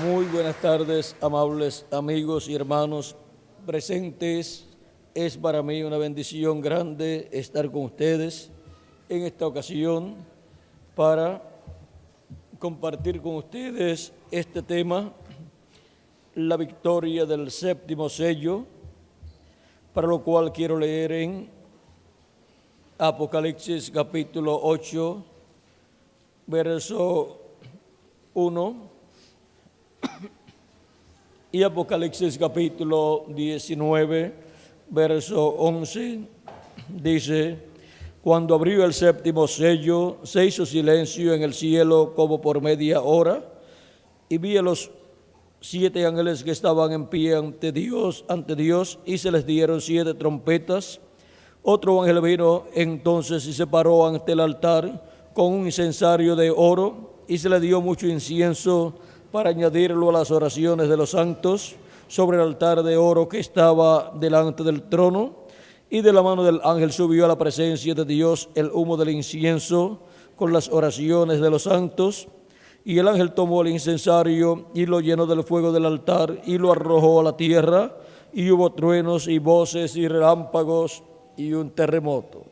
Muy buenas tardes, amables amigos y hermanos presentes. Es para mí una bendición grande estar con ustedes en esta ocasión para compartir con ustedes este tema, la victoria del séptimo sello, para lo cual quiero leer en Apocalipsis capítulo 8, verso 1, y Apocalipsis capítulo 19, verso 11, dice: cuando abrió el séptimo sello, se hizo silencio en el cielo como por media hora, y vi a los 7 ángeles que estaban en pie ante Dios, y se les dieron 7 trompetas. Otro ángel vino entonces y se paró ante el altar con un incensario de oro, y se le dio mucho incienso para añadirlo a las oraciones de los santos sobre el altar de oro que estaba delante del trono. Y de la mano del ángel subió a la presencia de Dios el humo del incienso con las oraciones de los santos. Y el ángel tomó el incensario y lo llenó del fuego del altar y lo arrojó a la tierra, y hubo truenos y voces y relámpagos y un terremoto.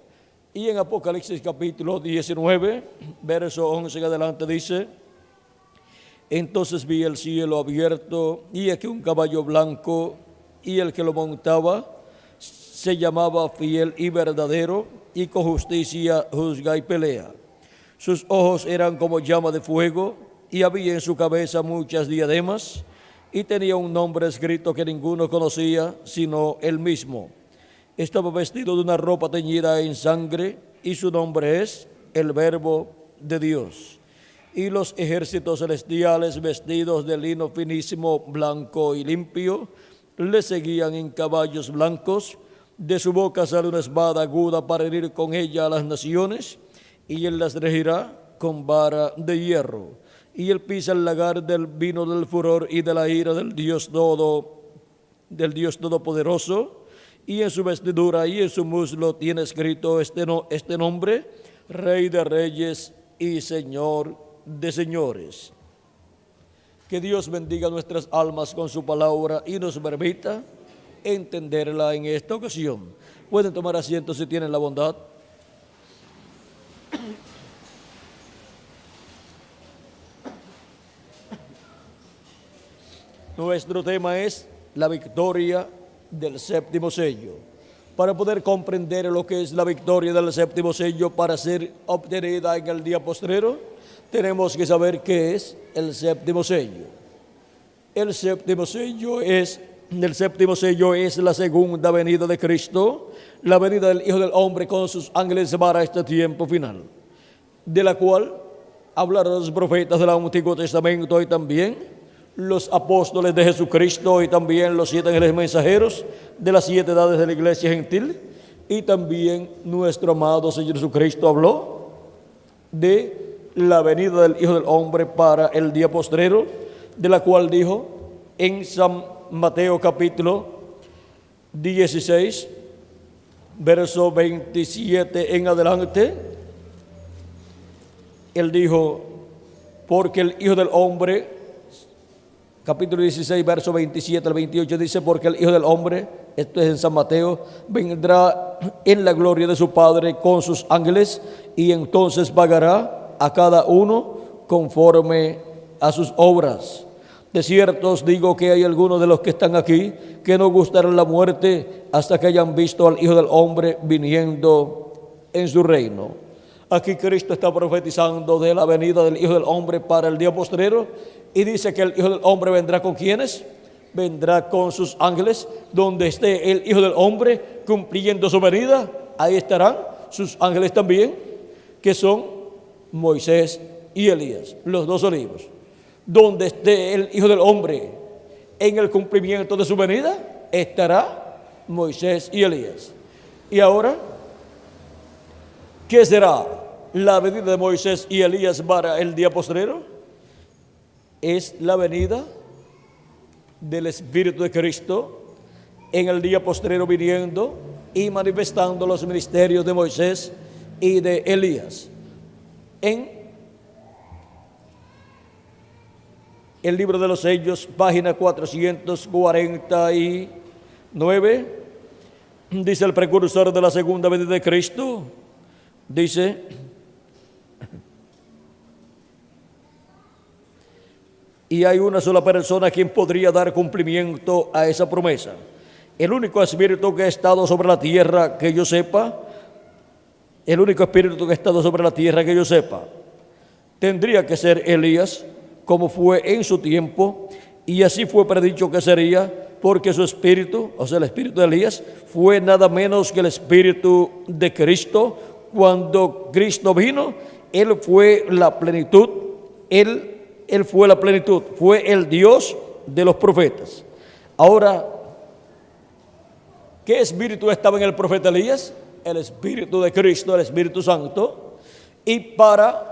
Y en Apocalipsis capítulo 19, verso 11 en adelante dice: entonces vi el cielo abierto, y aquí un caballo blanco, y el que lo montaba se llamaba Fiel y Verdadero, y con justicia juzga y pelea. Sus ojos eran como llama de fuego, y había en su cabeza muchas diademas, y tenía un nombre escrito que ninguno conocía, sino él mismo. Estaba vestido de una ropa teñida en sangre, y su nombre es el Verbo de Dios. Y los ejércitos celestiales, vestidos de lino finísimo, blanco y limpio, le seguían en caballos blancos. De su boca sale una espada aguda para herir con ella a las naciones, y él las regirá con vara de hierro. Y él pisa el lagar del vino del furor y de la ira del Dios Todopoderoso. Y en su vestidura y en su muslo tiene escrito este nombre: Rey de Reyes y Señor de señores. Que Dios bendiga nuestras almas con su palabra y nos permita entenderla en esta ocasión. Pueden tomar asiento si tienen la bondad. Nuestro tema es la victoria del séptimo sello. Para poder comprender lo que es la victoria del séptimo sello para ser obtenida en el día postrero, tenemos que saber qué es el séptimo sello. El séptimo sello es la segunda venida de Cristo, la venida del Hijo del Hombre con sus ángeles para este tiempo final, de la cual hablaron los profetas del Antiguo Testamento y también los apóstoles de Jesucristo y también los 7 ángeles mensajeros de las 7 edades de la iglesia gentil, y también nuestro amado Señor Jesucristo habló de la venida del Hijo del Hombre para el día postrero, de la cual dijo en San Mateo capítulo 16, verso 27 en adelante. Él dijo: porque el Hijo del Hombre, capítulo 16, verso 27 al 28, dice: porque el Hijo del Hombre, esto es en San Mateo, vendrá en la gloria de su Padre con sus ángeles, y entonces pagará a cada uno conforme a sus obras. De cierto os digo que hay algunos de los que están aquí que no gustarán la muerte hasta que hayan visto al Hijo del Hombre viniendo en su reino. Aquí Cristo está profetizando de la venida del Hijo del Hombre para el día postrero, y dice que el Hijo del Hombre vendrá ¿con quiénes? Vendrá con sus ángeles. Donde esté el Hijo del Hombre cumpliendo su venida, ahí estarán sus ángeles también, que son Moisés y Elías, los 2 olivos. Donde esté el Hijo del Hombre en el cumplimiento de su venida, estará Moisés y Elías. Y ahora, ¿qué será la venida de Moisés y Elías para el día postrero? Es la venida del Espíritu de Cristo en el día postrero, viniendo y manifestando los ministerios de Moisés y de Elías. En el libro de los sellos, página 449, dice el precursor de la segunda venida de Cristo, dice: y hay una sola persona quien podría dar cumplimiento a esa promesa. El único espíritu que ha estado sobre la tierra que yo sepa, tendría que ser Elías, como fue en su tiempo, y así fue predicho que sería, porque su espíritu, o sea, el espíritu de Elías, fue nada menos que el espíritu de Cristo. Cuando Cristo vino, Él fue la plenitud, Él fue la plenitud, fue el Dios de los profetas. Ahora, ¿qué espíritu estaba en el profeta Elías? El Espíritu de Cristo, el Espíritu Santo. Y para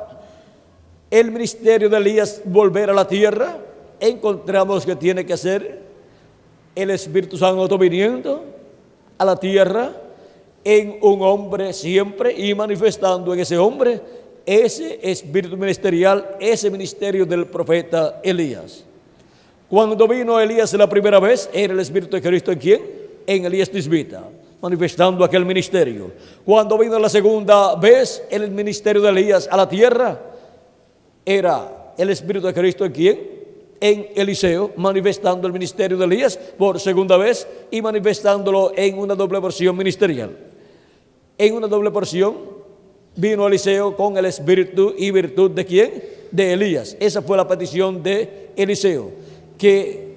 el ministerio de Elías volver a la tierra, encontramos que tiene que ser el Espíritu Santo viniendo a la tierra en un hombre siempre y manifestando en ese hombre ese espíritu ministerial, ese ministerio del profeta Elías. Cuando vino Elías la primera vez, era el Espíritu de Cristo, ¿en quién? En Elías Tisbita, manifestando aquel ministerio. Cuando vino la segunda vez el ministerio de Elías a la tierra, era el Espíritu de Cristo, ¿en quién? En Eliseo, manifestando el ministerio de Elías por segunda vez y manifestándolo en una doble porción ministerial. En una doble porción vino Eliseo con el espíritu y virtud ¿de quién? De Elías. Esa fue la petición de Eliseo, que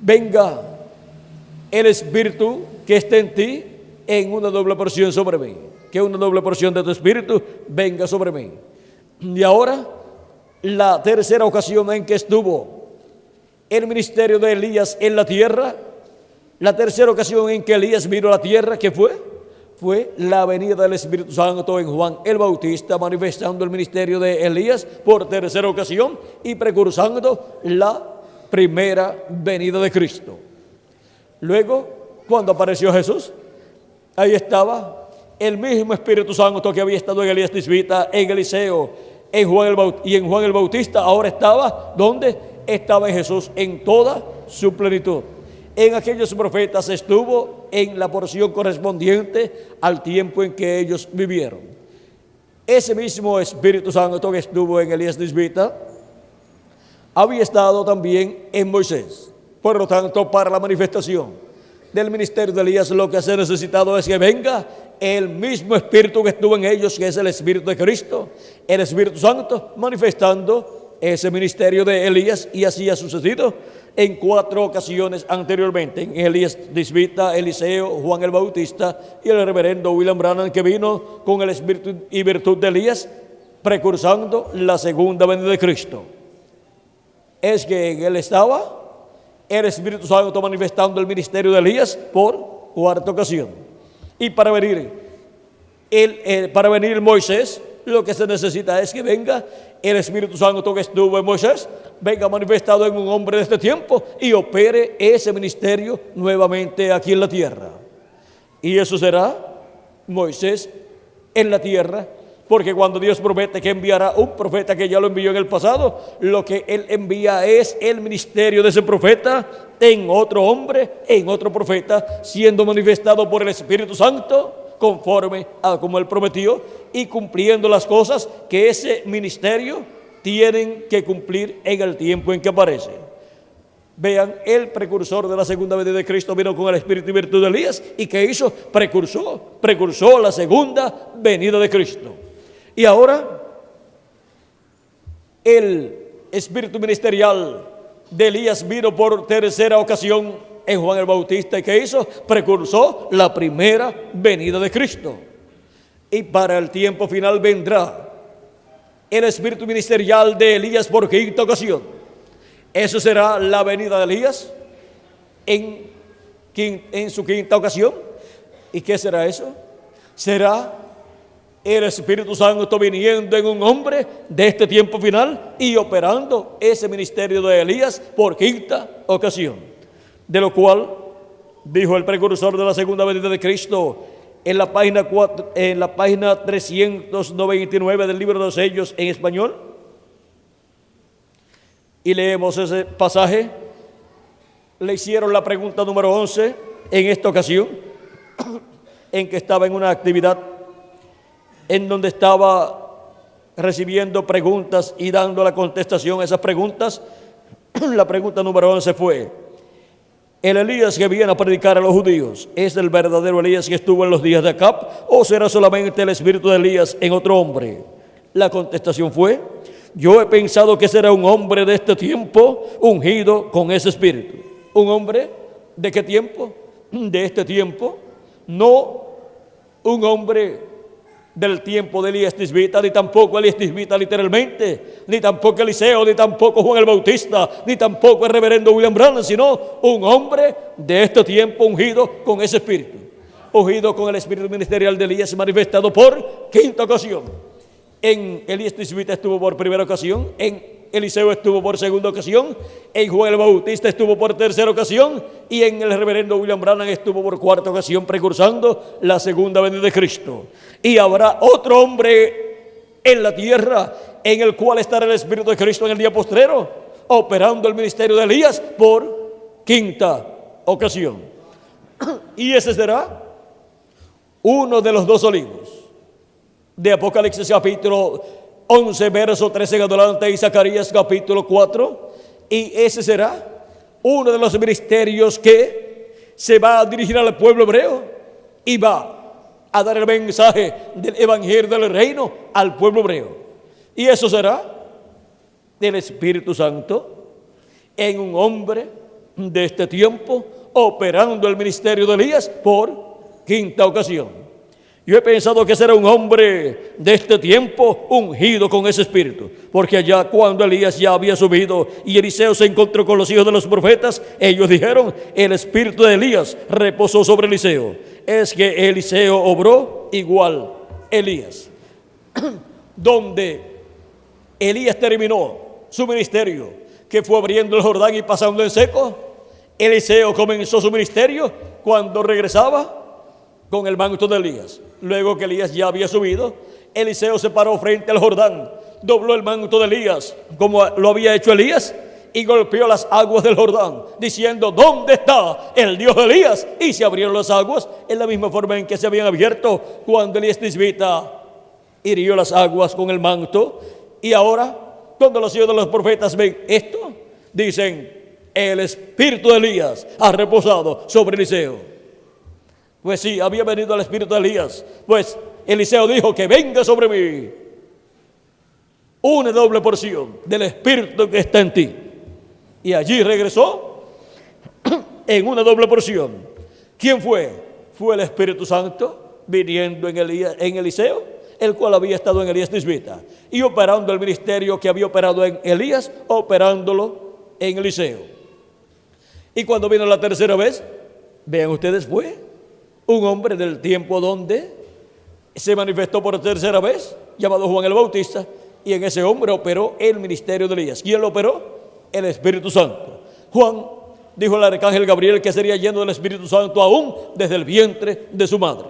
venga el espíritu que esté en ti en una doble porción sobre mí, que una doble porción de tu espíritu venga sobre mí. Y ahora, la tercera ocasión en que estuvo el ministerio de Elías en la tierra, la tercera ocasión en que Elías vino a la tierra, ¿qué fue? Fue la venida del Espíritu Santo en Juan el Bautista, manifestando el ministerio de Elías por tercera ocasión y precursando la primera venida de Cristo. Luego, cuando apareció Jesús, ahí estaba el mismo Espíritu Santo que había estado en Elías Tisbita, en Eliseo, en Juan el Bautista. Ahora estaba, ¿dónde? Estaba en Jesús en toda su plenitud. En aquellos profetas estuvo en la porción correspondiente al tiempo en que ellos vivieron. Ese mismo Espíritu Santo que estuvo en Elías Tisbita había estado también en Moisés. Por lo tanto, para la manifestación del ministerio de Elías, lo que se ha necesitado es que venga el mismo Espíritu que estuvo en ellos, que es el Espíritu de Cristo, el Espíritu Santo, manifestando ese ministerio de Elías, y así ha sucedido en 4 ocasiones anteriormente, en Elías Tisbita, Eliseo, Juan el Bautista y el reverendo William Branham, que vino con el Espíritu y virtud de Elías, precursando la segunda venida de Cristo. Es que en él estaba el Espíritu Santo manifestando el ministerio de Elías por 4ª ocasión. Y para venir Moisés, lo que se necesita es que venga el Espíritu Santo que estuvo en Moisés, venga manifestado en un hombre de este tiempo y opere ese ministerio nuevamente aquí en la tierra. Y eso será Moisés en la tierra, porque cuando Dios promete que enviará un profeta, que ya lo envió en el pasado, lo que Él envía es el ministerio de ese profeta en otro hombre, en otro profeta, siendo manifestado por el Espíritu Santo, conforme a como Él prometió, y cumpliendo las cosas que ese ministerio tienen que cumplir en el tiempo en que aparece. Vean, el precursor de la segunda venida de Cristo vino con el espíritu y virtud de Elías, y ¿qué hizo? Precursó la segunda venida de Cristo. Y ahora, el espíritu ministerial de Elías vino por tercera ocasión en Juan el Bautista, y ¿qué hizo? Precursó la primera venida de Cristo. Y para el tiempo final vendrá el espíritu ministerial de Elías por 5ª ocasión. Eso será la venida de Elías en su 5ª ocasión. ¿Y qué será eso? Será el Espíritu Santo viniendo en un hombre de este tiempo final y operando ese ministerio de Elías por 5ª ocasión. De lo cual dijo el precursor de la segunda venida de Cristo en la página 399 del libro de los sellos en español: y leemos ese pasaje. Le hicieron la pregunta número 11 en esta ocasión, en que estaba en una actividad en donde estaba recibiendo preguntas y dando la contestación a esas preguntas. La pregunta número 11 fue: ¿el Elías que viene a predicar a los judíos es el verdadero Elías que estuvo en los días de Acab, o será solamente el espíritu de Elías en otro hombre? La contestación fue: yo he pensado que será un hombre de este tiempo ungido con ese espíritu. ¿Un hombre de qué tiempo? De este tiempo. No un hombre del tiempo de Elías Tisbita, ni tampoco Elías Tisbita literalmente, ni tampoco Eliseo, ni tampoco Juan el Bautista, ni tampoco el reverendo William Branham, sino un hombre de este tiempo ungido con ese espíritu, ungido con el espíritu ministerial de Elías manifestado por quinta ocasión. En Elías Tisbita estuvo por primera ocasión, en Eliseo estuvo por segunda ocasión, en Juan el Bautista estuvo por tercera ocasión, y en el reverendo William Branham estuvo por cuarta ocasión, precursando la segunda venida de Cristo. Y habrá otro hombre en la tierra en el cual estará el Espíritu de Cristo en el día postrero, operando el ministerio de Elías por quinta ocasión. Y ese será uno de los dos olivos de Apocalipsis capítulo 11, verso 13 en adelante, y Zacarías capítulo 4. Y ese será uno de los ministerios que se va a dirigir al pueblo hebreo y va a dar el mensaje del evangelio del reino al pueblo hebreo. Y eso será del Espíritu Santo en un hombre de este tiempo, operando el ministerio de Elías por quinta ocasión. Yo he pensado que será un hombre de este tiempo ungido con ese espíritu, porque allá cuando Elías ya había subido y Eliseo se encontró con los hijos de los profetas, ellos dijeron: el espíritu de Elías reposó sobre Eliseo. Es que Eliseo obró igual Elías. Donde Elías terminó su ministerio, que fue abriendo el Jordán y pasando en seco, Eliseo comenzó su ministerio cuando regresaba con el manto de Elías. Luego que Elías ya había subido, Eliseo se paró frente al Jordán, dobló el manto de Elías como lo había hecho Elías, y golpeó las aguas del Jordán, diciendo: ¿dónde está el Dios de Elías? Y se abrieron las aguas en la misma forma en que se habían abierto cuando Elías Tisbita hirió las aguas con el manto. Y ahora, cuando los hijos de los profetas ven esto, dicen: el espíritu de Elías ha reposado sobre Eliseo. Pues sí, había venido el espíritu de Elías. Pues Eliseo dijo: que venga sobre mí una doble porción del espíritu que está en ti. Y allí regresó en una doble porción. ¿Quién fue? Fue el Espíritu Santo viniendo en Eliseo, el cual había estado en Elías Tisbita, y operando el ministerio que había operado en Elías, operándolo en Eliseo. Y cuando vino la tercera vez, vean ustedes, fue un hombre del tiempo donde se manifestó por tercera vez, llamado Juan el Bautista, y en ese hombre operó el ministerio de Elías. ¿Quién lo operó? El Espíritu Santo. Juan dijo al arcángel Gabriel que sería lleno del Espíritu Santo aún desde el vientre de su madre.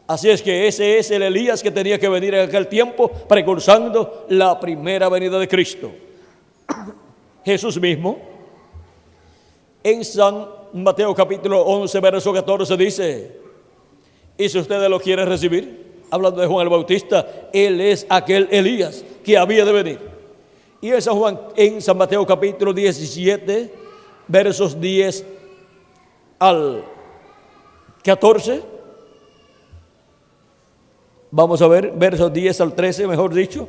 Así es que ese es el Elías que tenía que venir en aquel tiempo, precursando la primera venida de Cristo. Jesús mismo, en San Mateo capítulo 11, verso 14 dice: y si ustedes lo quieren recibir, hablando de Juan el Bautista, él es aquel Elías que había de venir. Y en San Mateo capítulo 17, versos 10 al 14, vamos a ver, versos 10 al 13, mejor dicho.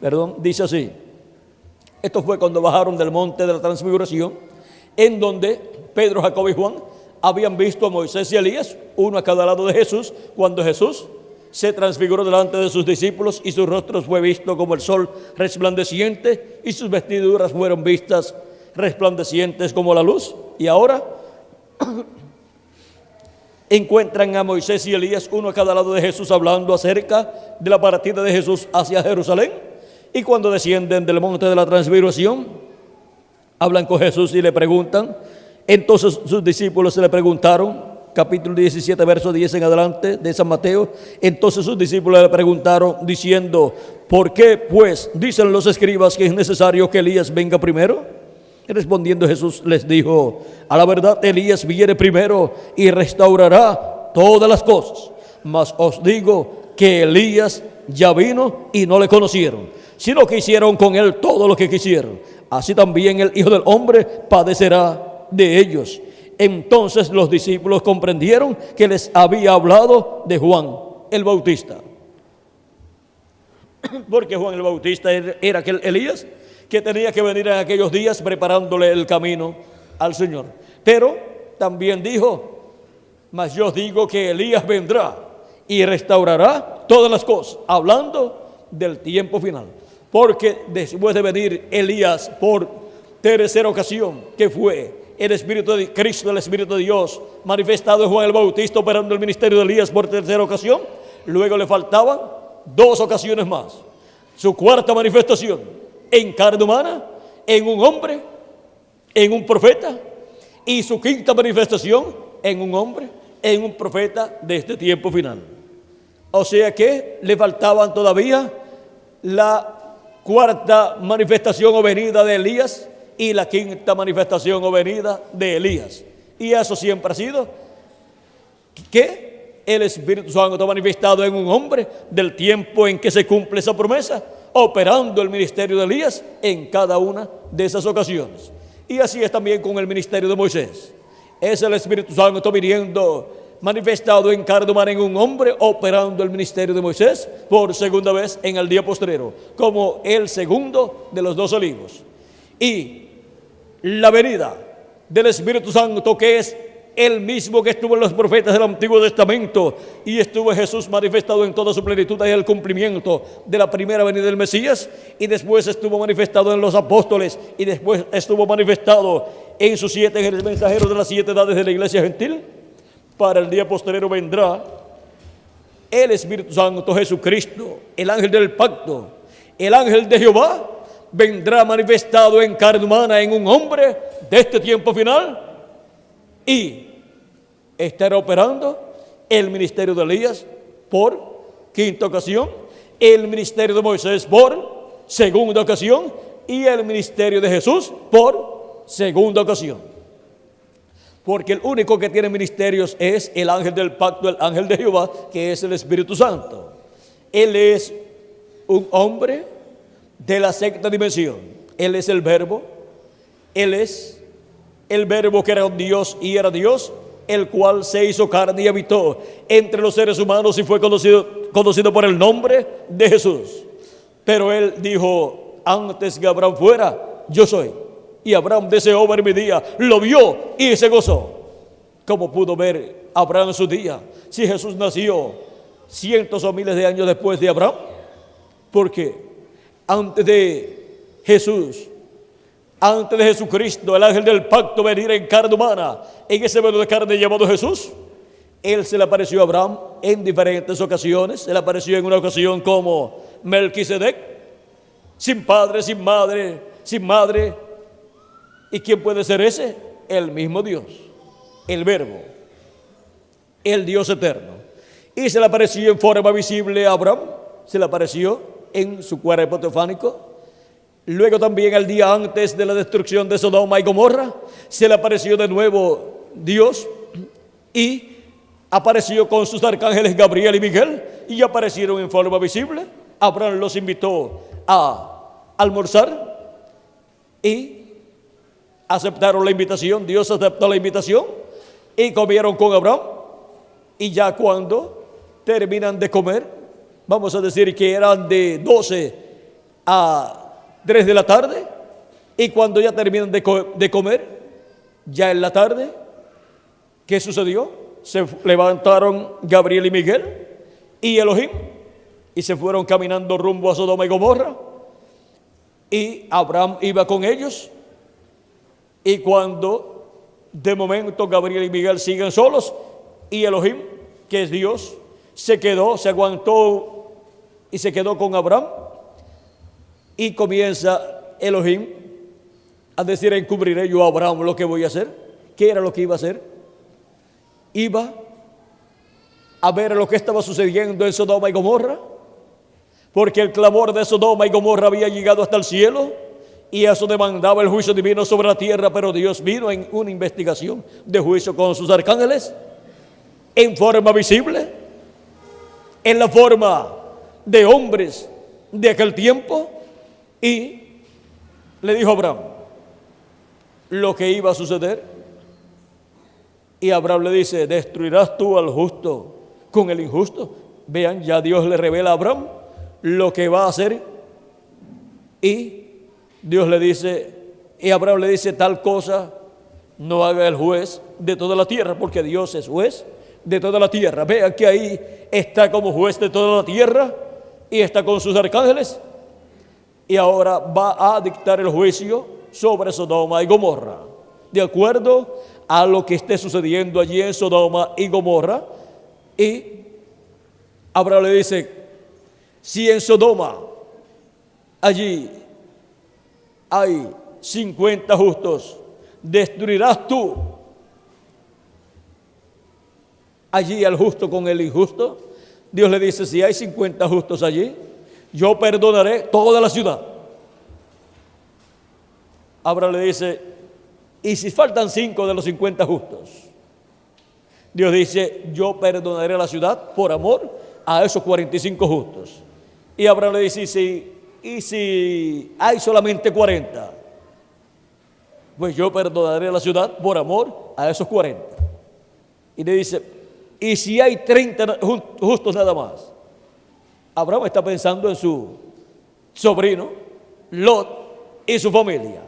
Perdón, dice así. Esto fue cuando bajaron del monte de la transfiguración, en donde Pedro, Jacobo y Juan habían visto a Moisés y Elías, uno a cada lado de Jesús, cuando Jesús se transfiguró delante de sus discípulos, y su rostro fue visto como el sol resplandeciente, y sus vestiduras fueron vistas resplandecientes como la luz. Y ahora encuentran a Moisés y Elías, uno a cada lado de Jesús, hablando acerca de la partida de Jesús hacia Jerusalén. Y cuando descienden del monte de la transfiguración, hablan con Jesús y le preguntan. Entonces sus discípulos se le preguntaron: capítulo 17, verso 10 en adelante de San Mateo. Entonces sus discípulos le preguntaron diciendo: ¿por qué pues dicen los escribas que es necesario que Elías venga primero? Y respondiendo Jesús les dijo: a la verdad Elías viene primero y restaurará todas las cosas. Mas os digo que Elías ya vino y no le conocieron, sino que hicieron con él todo lo que quisieron. Así también el Hijo del Hombre padecerá de ellos. Entonces los discípulos comprendieron que les había hablado de Juan el Bautista. Porque Juan el Bautista era aquel Elías que tenía que venir en aquellos días preparándole el camino al Señor. Pero también dijo: mas yo os digo que Elías vendrá y restaurará todas las cosas, hablando del tiempo final. Porque después de venir Elías por tercera ocasión, que fue el Espíritu de Cristo, el Espíritu de Dios manifestado en Juan el Bautista, operando el ministerio de Elías por tercera ocasión, luego le faltaban 2 ocasiones más. Su cuarta manifestación en carne humana, en un hombre, en un profeta, y su quinta manifestación en un hombre, en un profeta de este tiempo final. O sea que le faltaban todavía la cuarta manifestación o venida de Elías y la quinta manifestación o venida de Elías. Y eso siempre ha sido que el Espíritu Santo manifestado en un hombre del tiempo en que se cumple esa promesa, operando el ministerio de Elías en cada una de esas ocasiones. Y así es también con el ministerio de Moisés. Es el Espíritu Santo viniendo manifestado en carne humana en un hombre, operando el ministerio de Moisés por segunda vez en el día postrero, como el segundo de los 2 olivos. Y la venida del Espíritu Santo, que es el mismo que estuvo en los profetas del Antiguo Testamento y estuvo Jesús manifestado en toda su plenitud en el cumplimiento de la primera venida del Mesías, y después estuvo manifestado en los apóstoles, y después estuvo manifestado en sus 7 mensajeros de las 7 edades de la iglesia gentil. Para el día postrero vendrá el Espíritu Santo, Jesucristo, el ángel del pacto, el ángel de Jehová, vendrá manifestado en carne humana en un hombre de este tiempo final, y estará operando el ministerio de Elías por quinta ocasión, el ministerio de Moisés por segunda ocasión y el ministerio de Jesús por segunda ocasión. Porque el único que tiene ministerios es el ángel del pacto, el ángel de Jehová, que es el Espíritu Santo. Él es un hombre de la sexta dimensión. Él es el Verbo. Él es el Verbo que era Dios y era Dios, el cual se hizo carne y habitó entre los seres humanos y fue conocido por el nombre de Jesús. Pero él dijo: antes que Abraham fuera, yo soy. Y Abraham deseó ver mi día, lo vio y se gozó. ¿Cómo pudo ver Abraham su día si Jesús nació cientos o miles de años después de Abraham? Porque antes de Jesús, antes de Jesucristo, el ángel del pacto venir en carne humana, en ese velo de carne llamado Jesús, él se le apareció a Abraham en diferentes ocasiones. Se le apareció en una ocasión como Melquisedec, sin padre, sin madre. ¿Y quién puede ser ese? El mismo Dios, el Verbo, el Dios eterno. Y se le apareció en forma visible a Abraham, se le apareció en su cuerpo teofánico. Luego también el día antes de la destrucción de Sodoma y Gomorra, se le apareció de nuevo Dios y apareció con sus arcángeles Gabriel y Miguel, y aparecieron en forma visible. Abraham los invitó a almorzar y aceptaron la invitación. Dios aceptó la invitación y comieron con Abraham. Y ya cuando terminan de comer, vamos a decir que eran de 12 a 3 de la tarde, y cuando ya terminan de comer, ya en la tarde, ¿qué sucedió? Se levantaron Gabriel y Miguel y Elohim y se fueron caminando rumbo a Sodoma y Gomorra, y Abraham iba con ellos. Y cuando de momento Gabriel y Miguel siguen solos, y Elohim, que es Dios, se aguantó y se quedó con Abraham, y comienza Elohim a decir: encubriré yo a Abraham lo que voy a hacer. ¿Qué era lo que iba a hacer? iba a ver lo que estaba sucediendo en Sodoma y Gomorra, porque el clamor de Sodoma y Gomorra había llegado hasta el cielo y eso demandaba el juicio divino sobre la tierra. Pero Dios vino en una investigación de juicio con sus arcángeles en forma visible, en la forma de hombres de aquel tiempo, y le dijo a Abraham lo que iba a suceder. Y Abraham le dice: ¿destruirás tú al justo con el injusto? Vean, ya Dios le revela a Abraham lo que va a hacer, y Dios le dice, y Abraham le dice: tal cosa no haga el juez de toda la tierra, porque Dios es juez de toda la tierra. Vean que ahí está como juez de toda la tierra y está con sus arcángeles, y ahora va a dictar el juicio sobre Sodoma y Gomorra, de acuerdo a lo que esté sucediendo allí en Sodoma y Gomorra. Y Abraham le dice: si en Sodoma allí hay 50 justos, ¿destruirás tú allí al justo con el injusto? Dios le dice: si hay 50 justos allí, yo perdonaré toda la ciudad. Abraham le dice: ¿y si faltan 5 de los 50 justos? Dios dice: yo perdonaré la ciudad por amor a esos 45 justos. Y Abraham le dice: ¿y si hay solamente 40? Pues yo perdonaré la ciudad por amor a esos 40. Y le dice: ¿y si hay 30 justos nada más? Abraham está pensando en su sobrino Lot y su familia.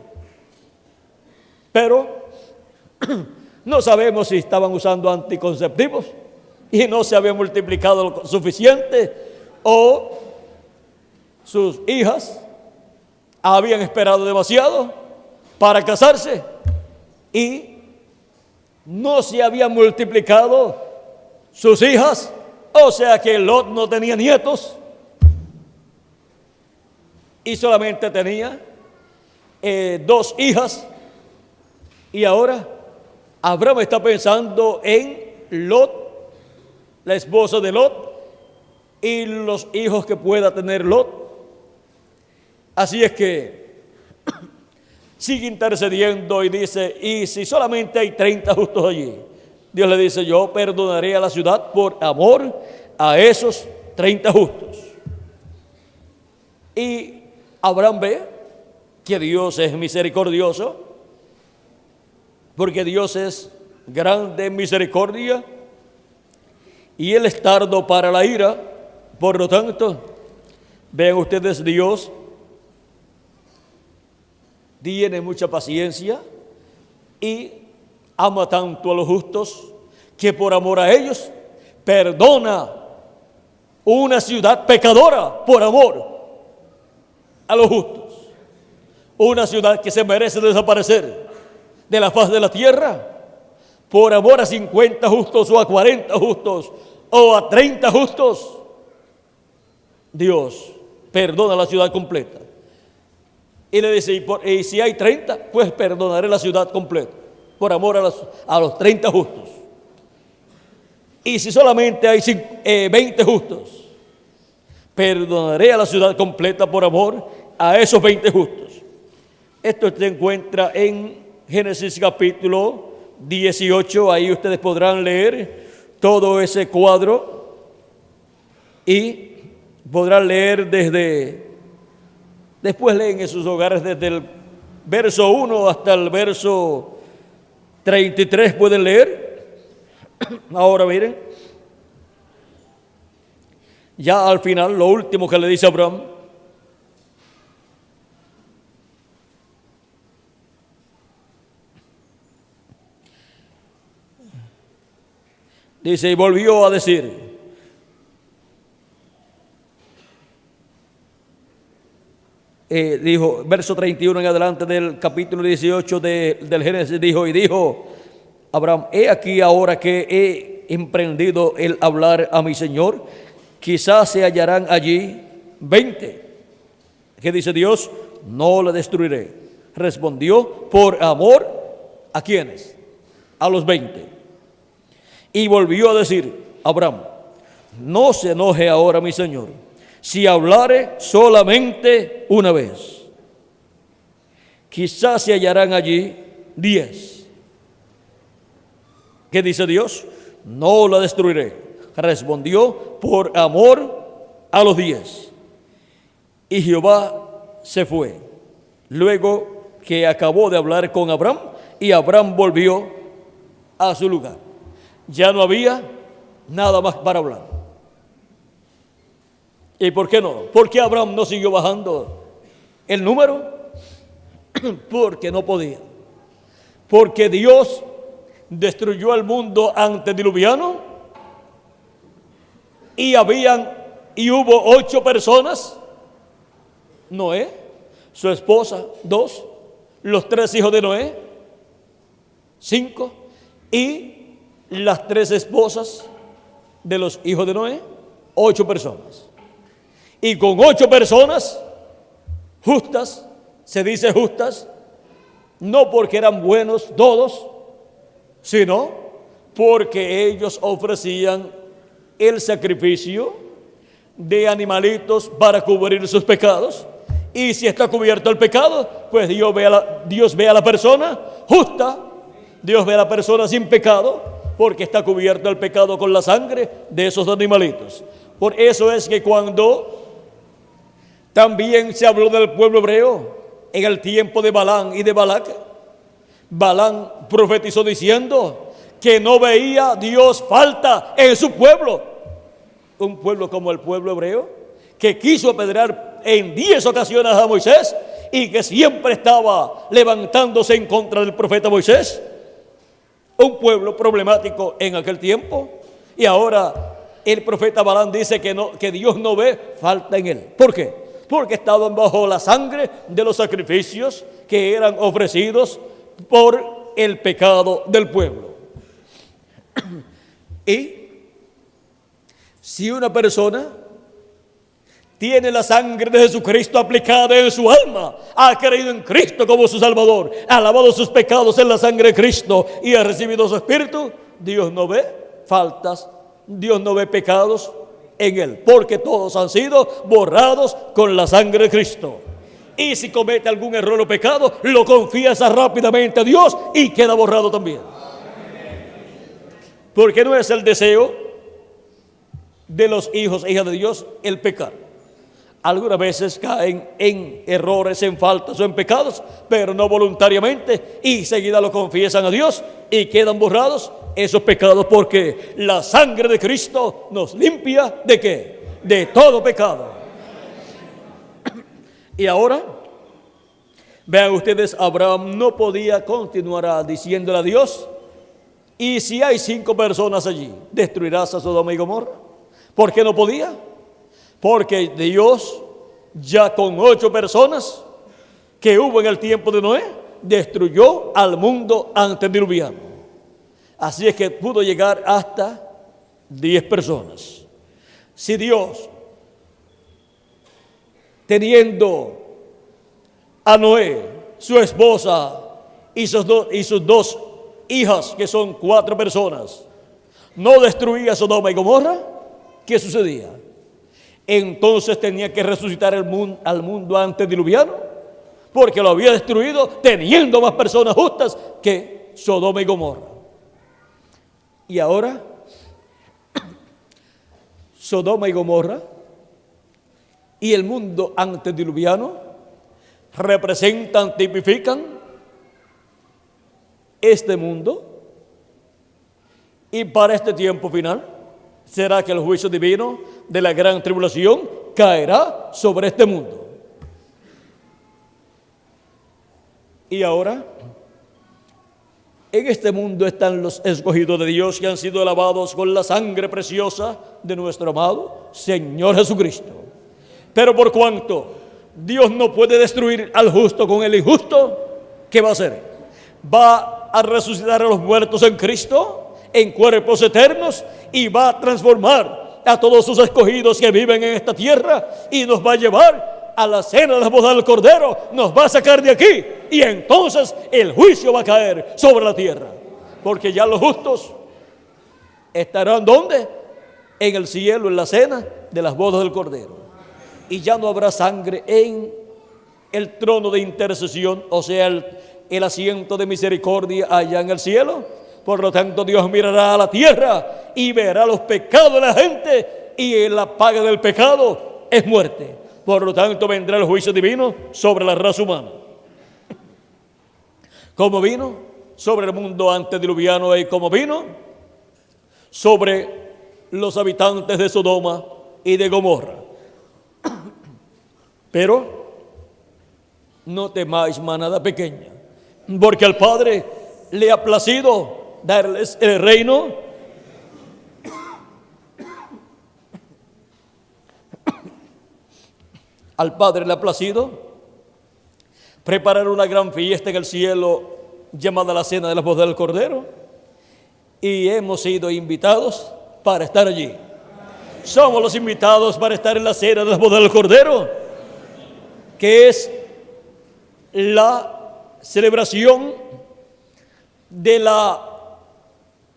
Pero no sabemos si estaban usando anticonceptivos y no se había multiplicado lo suficiente, o sus hijas habían esperado demasiado para casarse y no se habían multiplicado sus hijas, o sea que Lot no tenía nietos y solamente tenía 2 hijas. Y ahora Abraham está pensando en Lot, la esposa de Lot, y los hijos que pueda tener Lot. Así es que sigue intercediendo y dice: ¿y si solamente hay 30 justos allí? Dios le dice: yo perdonaré a la ciudad por amor a esos 30 justos. Y Abraham ve que Dios es misericordioso, porque Dios es grande en misericordia y Él es tardo para la ira. Por lo tanto, vean ustedes, Dios tiene mucha paciencia y ama tanto a los justos que por amor a ellos perdona una ciudad pecadora por amor a los justos. Una ciudad que se merece desaparecer de la faz de la tierra, por amor a 50 justos o a 40 justos o a 30 justos, Dios perdona la ciudad completa. Y le dice: y si hay 30, pues perdonaré la ciudad completa por amor a los 30 justos. Y si solamente hay 20 justos, perdonaré a la ciudad completa por amor a esos 20 justos. Esto se encuentra en Génesis capítulo 18, ahí ustedes podrán leer todo ese cuadro y podrán leer después leen en sus hogares desde el verso 1 hasta el verso 33, pueden leer. Ahora miren, ya al final, lo último que le dice a Abraham: dice, y volvió a decir: dijo, verso 31 en adelante del capítulo 18 del Génesis, dijo Abraham: he aquí ahora que he emprendido el hablar a mi Señor, quizás se hallarán allí 20. ¿Qué dice Dios? No la destruiré. Respondió: por amor, ¿a quiénes? A los 20. Y volvió a decir Abraham: no se enoje ahora mi señor, si hablare solamente una vez. Quizás se hallarán allí 10. ¿Qué dice Dios? No la destruiré. Respondió: por amor a los 10. Y Jehová se fue, luego que acabó de hablar con Abraham, y Abraham volvió a su lugar. Ya no había nada más para hablar. ¿Y por qué no? ¿Por qué Abraham no siguió bajando el número? Porque no podía. Porque Dios destruyó al mundo antediluviano y hubo 8 personas: Noé, su esposa, 2, los 3 hijos de Noé, 5, y las 3 esposas de los hijos de Noé, 8 personas. Y con 8 personas justas, se dice justas, no porque eran buenos todos, sino porque ellos ofrecían el sacrificio de animalitos para cubrir sus pecados. Y si está cubierto el pecado, pues Dios ve a la persona justa, Dios ve a la persona sin pecado, porque está cubierto el pecado con la sangre de esos animalitos. Por eso es que cuando también se habló del pueblo hebreo en el tiempo de Balán y de Balac, Balán profetizó diciendo que no veía Dios falta en su pueblo. Un pueblo como el pueblo hebreo, que quiso apedrear en 10 ocasiones a Moisés y que siempre estaba levantándose en contra del profeta Moisés. Un pueblo problemático en aquel tiempo. Y ahora el profeta Balán dice que Dios no ve falta en él. ¿Por qué? Porque estaban bajo la sangre de los sacrificios que eran ofrecidos por el pecado del pueblo. Y si una persona tiene la sangre de Jesucristo aplicada en su alma, ha creído en Cristo como su Salvador, ha lavado sus pecados en la sangre de Cristo y ha recibido su Espíritu, Dios no ve faltas, Dios no ve pecados en él, porque todos han sido borrados con la sangre de Cristo. Y si comete algún error o pecado, lo confiesa rápidamente a Dios y queda borrado también. Porque no es el deseo de los hijos e hijas de Dios el pecar. Algunas veces caen en errores, en faltas o en pecados, pero no voluntariamente, y seguida lo confiesan a Dios y quedan borrados esos pecados, porque la sangre de Cristo nos limpia ¿de qué? De todo pecado. Y ahora, vean ustedes, Abraham no podía continuar diciéndole a Dios: y si hay 5 personas allí, ¿destruirás a Sodoma y Gomorra? ¿Por qué no podía? Porque Dios, ya con 8 personas que hubo en el tiempo de Noé, destruyó al mundo antediluviano. Así es que pudo llegar hasta 10 personas. Si Dios, teniendo a Noé, su esposa y sus 2 hijas, que son 4 personas, no destruía Sodoma y Gomorra, ¿qué sucedía? Entonces tenía que resucitar al mundo antediluviano, porque lo había destruido teniendo más personas justas que Sodoma y Gomorra. Y ahora, Sodoma y Gomorra y el mundo antediluviano representan, tipifican este mundo, y para este tiempo final será que el juicio divino de la gran tribulación caerá sobre este mundo. Y ahora, en este mundo están los escogidos de Dios, que han sido lavados con la sangre preciosa de nuestro amado Señor Jesucristo. Pero por cuanto Dios no puede destruir al justo con el injusto, ¿qué va a hacer? Va a resucitar a los muertos en Cristo en cuerpos eternos, y va a transformar a todos sus escogidos que viven en esta tierra, y nos va a llevar a la cena de la boda del Cordero, nos va a sacar de aquí, y entonces el juicio va a caer sobre la tierra, porque ya los justos estarán ¿dónde? En el cielo, en la cena de las bodas del Cordero. Y ya no habrá sangre en el trono de intercesión, o sea, el asiento de misericordia allá en el cielo. Por lo tanto, Dios mirará a la tierra y verá los pecados de la gente, y la paga del pecado es muerte. Por lo tanto, vendrá el juicio divino sobre la raza humana. Como vino sobre el mundo antediluviano y como vino sobre los habitantes de Sodoma y de Gomorra. Pero no temáis manada pequeña, porque al Padre le ha placido darles el reino al Padre le ha placido preparar una gran fiesta en el cielo llamada la Cena de las Bodas del Cordero, y hemos sido invitados para estar allí. Somos los invitados para estar en la Cena de las Bodas del Cordero, que es la celebración de la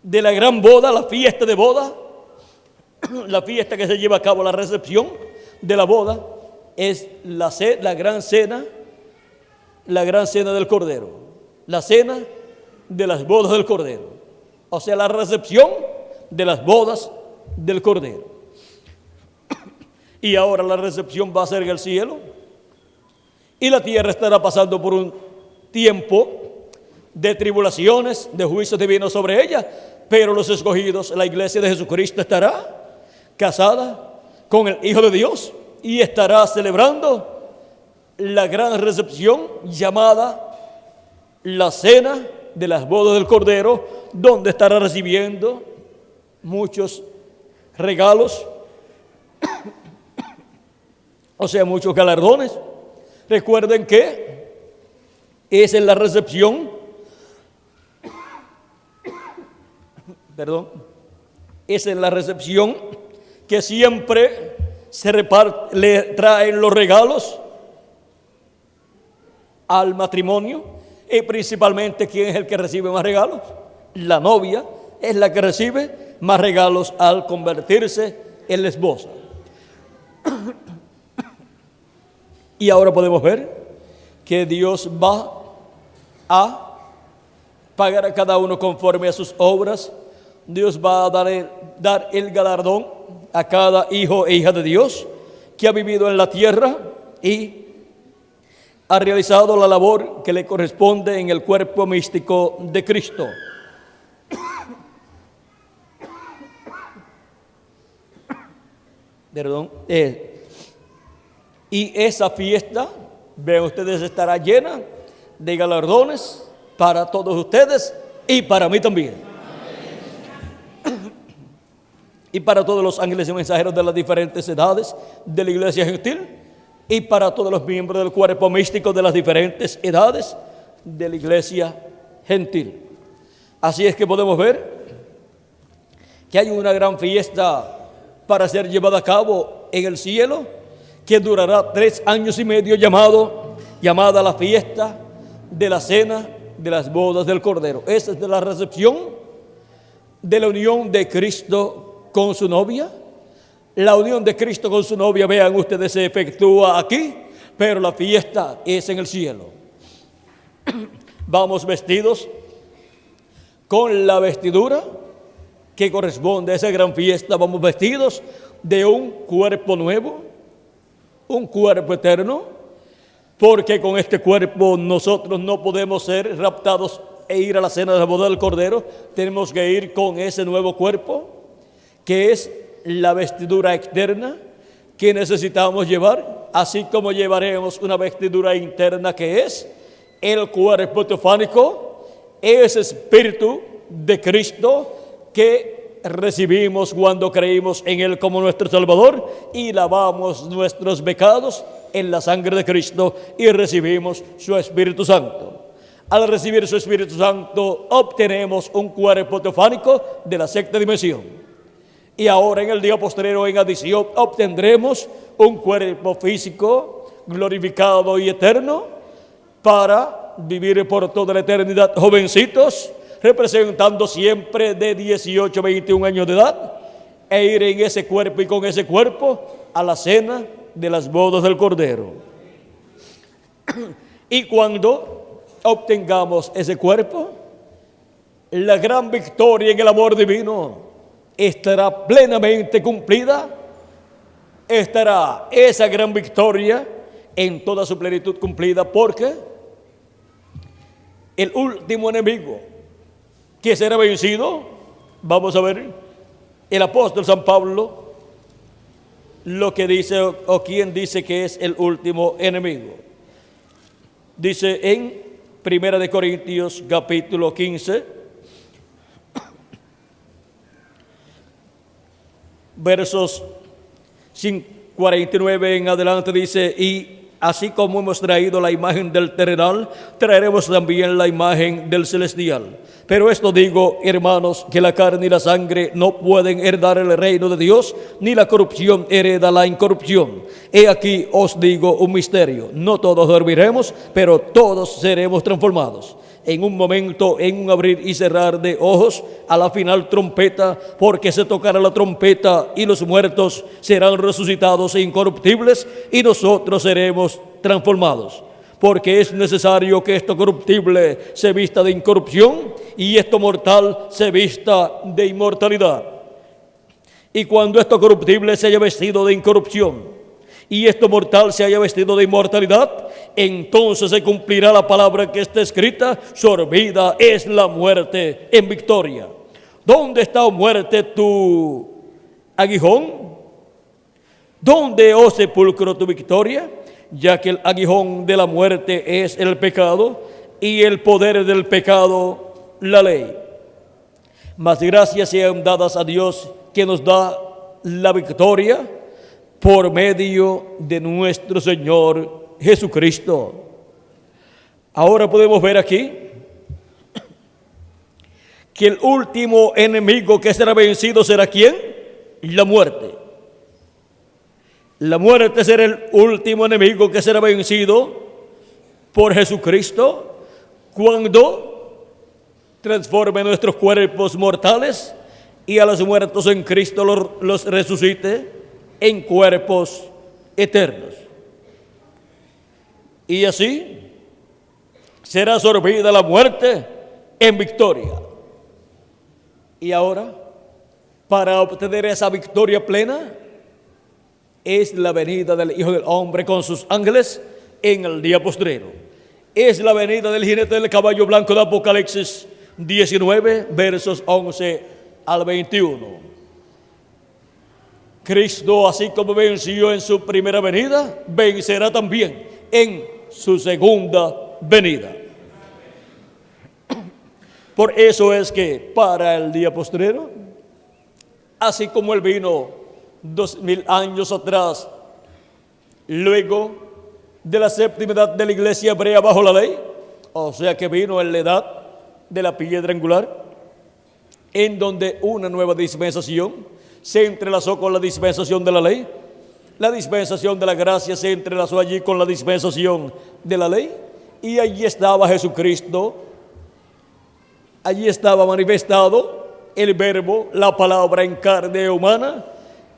gran boda, la fiesta de boda, la fiesta que se lleva a cabo, la recepción de la boda, es la gran cena del Cordero, la cena de las bodas del Cordero, o sea, la recepción de las bodas del Cordero. Y ahora la recepción va a ser en el cielo, y la tierra estará pasando por un tiempo de tribulaciones, de juicios divinos sobre ella, pero los escogidos, la iglesia de Jesucristo, estará casada con el Hijo de Dios y estará celebrando la gran recepción llamada la Cena de las Bodas del Cordero, donde estará recibiendo muchos regalos, o sea, muchos galardones. Recuerden que es en la recepción, es en la recepción que siempre le traen los regalos al matrimonio, y principalmente, ¿quién es el que recibe más regalos? La novia es la que recibe más regalos al convertirse en la esposa. Y ahora podemos ver que Dios va a pagar a cada uno conforme a sus obras. Dios va a dar el galardón a cada hijo e hija de Dios que ha vivido en la tierra y ha realizado la labor que le corresponde en el cuerpo místico de Cristo. Y esa fiesta, vean ustedes, estará llena de galardones para todos ustedes y para mí también. Y para todos los ángeles y mensajeros de las diferentes edades de la iglesia gentil, y para todos los miembros del cuerpo místico de las diferentes edades de la iglesia gentil. Así es que podemos ver que hay una gran fiesta para ser llevada a cabo en el cielo, que durará 3 años y medio, llamada la fiesta de la Cena de las Bodas del Cordero. Esa es de la recepción de la unión de Cristo con su novia. La unión de Cristo con su novia, vean ustedes, se efectúa aquí, pero la fiesta es en el cielo. Vamos vestidos con la vestidura que corresponde a esa gran fiesta. Vamos vestidos de un cuerpo nuevo, un cuerpo eterno, porque con este cuerpo nosotros no podemos ser raptados e ir a la cena de la boda del Cordero. Tenemos que ir con ese nuevo cuerpo, que es la vestidura externa que necesitamos llevar, así como llevaremos una vestidura interna que es el cuerpo teofánico, ese espíritu de Cristo que recibimos cuando creímos en Él como nuestro Salvador y lavamos nuestros pecados en la sangre de Cristo y recibimos su Espíritu Santo. Al recibir su Espíritu Santo obtenemos un cuerpo teofánico de la sexta dimensión. Y ahora en el día posterior, en adición, obtendremos un cuerpo físico glorificado y eterno para vivir por toda la eternidad jovencitos, representando siempre de 18 a 21 años de edad, e ir en ese cuerpo y con ese cuerpo a la cena de las bodas del Cordero. Y cuando obtengamos ese cuerpo, la gran victoria en el amor divino estará plenamente cumplida. Estará esa gran victoria en toda su plenitud cumplida, porque el último enemigo que será vencido, vamos a ver, el apóstol San Pablo, lo que dice o quién dice que es el último enemigo. Dice en 1 de Corintios capítulo 15, versos 49 en adelante, dice: y así como hemos traído la imagen del terrenal, traeremos también la imagen del celestial. Pero esto digo, hermanos, que la carne y la sangre no pueden heredar el reino de Dios, ni la corrupción hereda la incorrupción. He aquí os digo un misterio: no todos dormiremos, pero todos seremos transformados. En un momento, en un abrir y cerrar de ojos, a la final trompeta, porque se tocará la trompeta y los muertos serán resucitados e incorruptibles, y nosotros seremos transformados. Porque es necesario que esto corruptible se vista de incorrupción y esto mortal se vista de inmortalidad. Y cuando esto corruptible se haya vestido de incorrupción y esto mortal se haya vestido de inmortalidad, entonces se cumplirá la palabra que está escrita: sorbida es la muerte en victoria. ¿Dónde está, oh muerte, tu aguijón? ¿Dónde, oh sepulcro, tu victoria? Ya que el aguijón de la muerte es el pecado, y el poder del pecado la ley. Mas gracias sean dadas a Dios, que nos da la victoria por medio de nuestro Señor Jesucristo. Ahora podemos ver aquí que el último enemigo que será vencido será ¿quién? La muerte. La muerte será el último enemigo que será vencido por Jesucristo cuando transforme nuestros cuerpos mortales y a los muertos en Cristo los resucite en cuerpos eternos. Y así será sorbida la muerte en victoria. Y ahora, para obtener esa victoria plena, es la venida del Hijo del Hombre con sus ángeles en el día postrero. Es la venida del jinete del caballo blanco de Apocalipsis 19, versos 11 al 21. Cristo, así como venció en su primera venida, vencerá también en su segunda venida. Por eso es que para el día postrero, así como Él vino 2000 años atrás, luego de la séptima edad de la iglesia hebrea bajo la ley, o sea que vino en la edad de la piedra angular, en donde una nueva dispensación se entrelazó con la dispensación de la ley. La dispensación de la gracia se entrelazó allí con la dispensación de la ley, y allí estaba Jesucristo, allí estaba manifestado el verbo, la palabra en carne humana,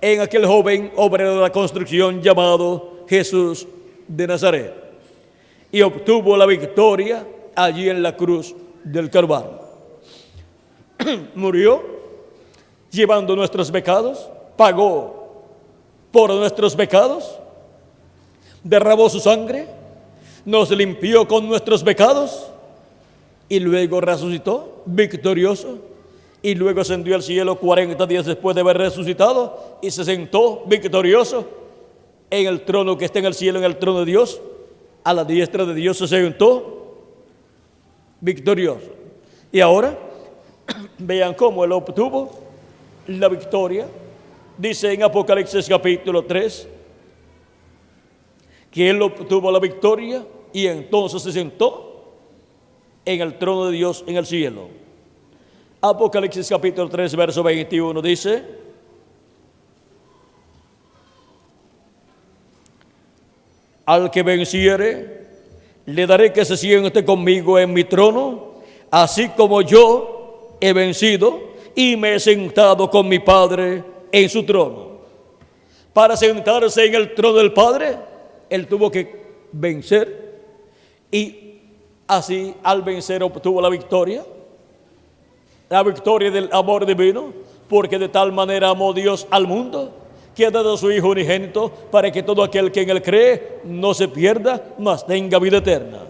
en aquel joven obrero de la construcción llamado Jesús de Nazaret, y obtuvo la victoria allí en la cruz del Calvario. Murió llevando nuestros pecados, pagó por nuestros pecados, derramó su sangre, nos limpió con nuestros pecados y luego resucitó victorioso. Y luego ascendió al cielo 40 días después de haber resucitado y se sentó victorioso en el trono que está en el cielo, en el trono de Dios. A la diestra de Dios se sentó victorioso. Y ahora vean cómo Él obtuvo la victoria. Dice en Apocalipsis capítulo 3 que Él obtuvo la victoria y entonces se sentó en el trono de Dios en el cielo. Apocalipsis capítulo 3, verso 21 dice: al que venciere, le daré que se siente conmigo en mi trono, así como yo he vencido y me he sentado con mi Padre en su trono. Para sentarse en el trono del Padre, Él tuvo que vencer, y así al vencer obtuvo la victoria del amor divino, porque de tal manera amó Dios al mundo que ha dado a su Hijo unigénito para que todo aquel que en Él cree no se pierda, mas tenga vida eterna.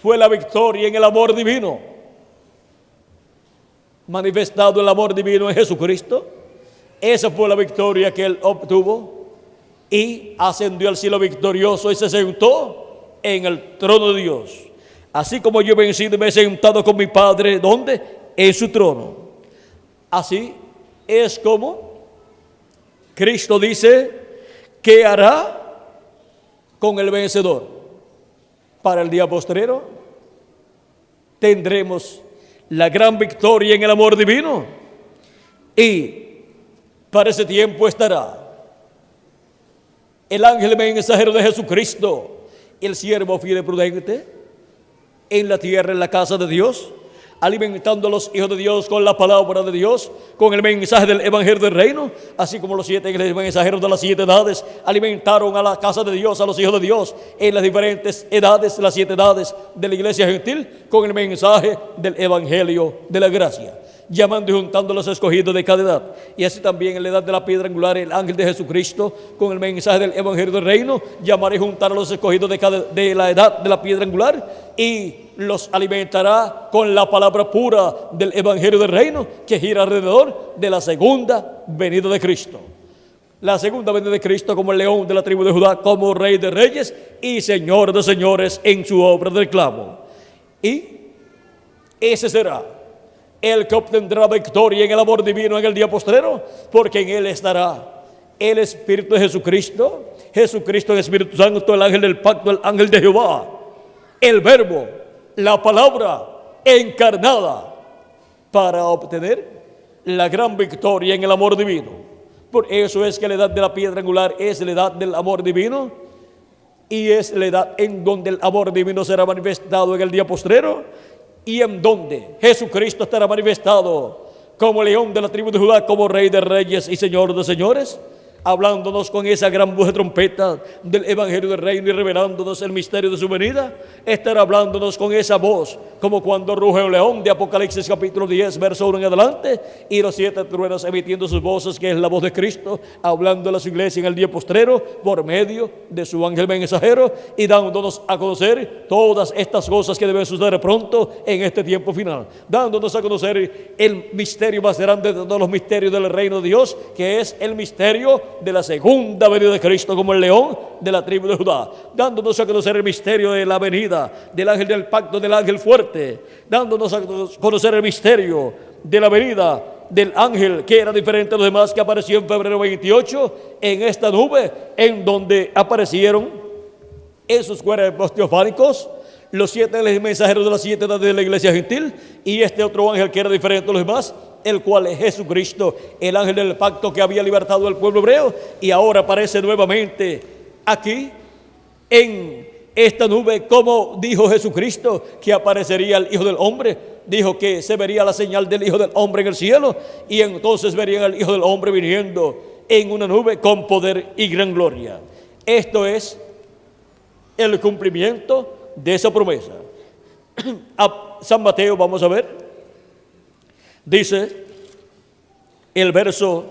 Fue la victoria en el amor divino, manifestado el amor divino en Jesucristo. Esa fue la victoria que Él obtuvo, y ascendió al cielo victorioso y se sentó en el trono de Dios. Así como yo he vencido y me he sentado con mi Padre, ¿dónde? En su trono. Así es como Cristo dice que hará con el vencedor. Para el día postrero tendremos la gran victoria en el amor divino, y para ese tiempo estará el ángel mensajero de Jesucristo, el siervo fiel y prudente, en la tierra, en la casa de Dios, alimentando a los hijos de Dios con la palabra de Dios, con el mensaje del evangelio del reino, así como los 7 mensajeros de las 7 edades alimentaron a la casa de Dios, a los hijos de Dios, en las diferentes edades, las 7 edades de la iglesia gentil, con el mensaje del evangelio de la gracia, llamando y juntando a los escogidos de cada edad. Y así también en la edad de la piedra angular, el ángel de Jesucristo, con el mensaje del evangelio del reino, llamará y juntar a los escogidos de la edad de la piedra angular, y los alimentará con la palabra pura del evangelio del reino, que gira alrededor de la segunda venida de Cristo. La segunda venida de Cristo como el león de la tribu de Judá, como rey de reyes y señor de señores en su obra de reclamo. Y ese será el que obtendrá victoria en el amor divino en el día postrero, porque en Él estará el Espíritu de Jesucristo, Jesucristo, el Espíritu Santo, el ángel del pacto, el ángel de Jehová, el Verbo, la palabra encarnada, para obtener la gran victoria en el amor divino. Por eso es que la edad de la piedra angular es la edad del amor divino, y es la edad en donde el amor divino será manifestado en el día postrero, y en donde Jesucristo estará manifestado como león de la tribu de Judá, como rey de reyes y señor de señores, hablándonos con esa gran voz de trompeta del evangelio del reino y revelándonos el misterio de su venida. Estará hablándonos con esa voz como cuando ruge un león, de Apocalipsis capítulo 10 verso 1 en adelante, y los 7 truenos emitiendo sus voces, que es la voz de Cristo hablando a su iglesia en el día postrero por medio de su ángel mensajero, y dándonos a conocer todas estas cosas que deben suceder pronto en este tiempo final, dándonos a conocer el misterio más grande de todos los misterios del reino de Dios, que es el misterio de la segunda venida de Cristo como el león de la tribu de Judá, dándonos a conocer el misterio de la venida del ángel del pacto, del ángel fuerte, dándonos a conocer el misterio de la venida del ángel que era diferente a los demás, que apareció en febrero 28 en esta nube, en donde aparecieron en sus cuerpos teofánicos los 7 mensajeros de las 7 edades de la iglesia gentil, y este otro ángel que era diferente a los demás, el cual es Jesucristo, el ángel del pacto que había libertado al pueblo hebreo, y ahora aparece nuevamente aquí en esta nube, como dijo Jesucristo que aparecería el Hijo del Hombre. Dijo que se vería la señal del Hijo del Hombre en el cielo, y entonces verían al Hijo del Hombre viniendo en una nube con poder y gran gloria. Esto es el cumplimiento de esa promesa. A San Mateo, vamos a ver. Dice el verso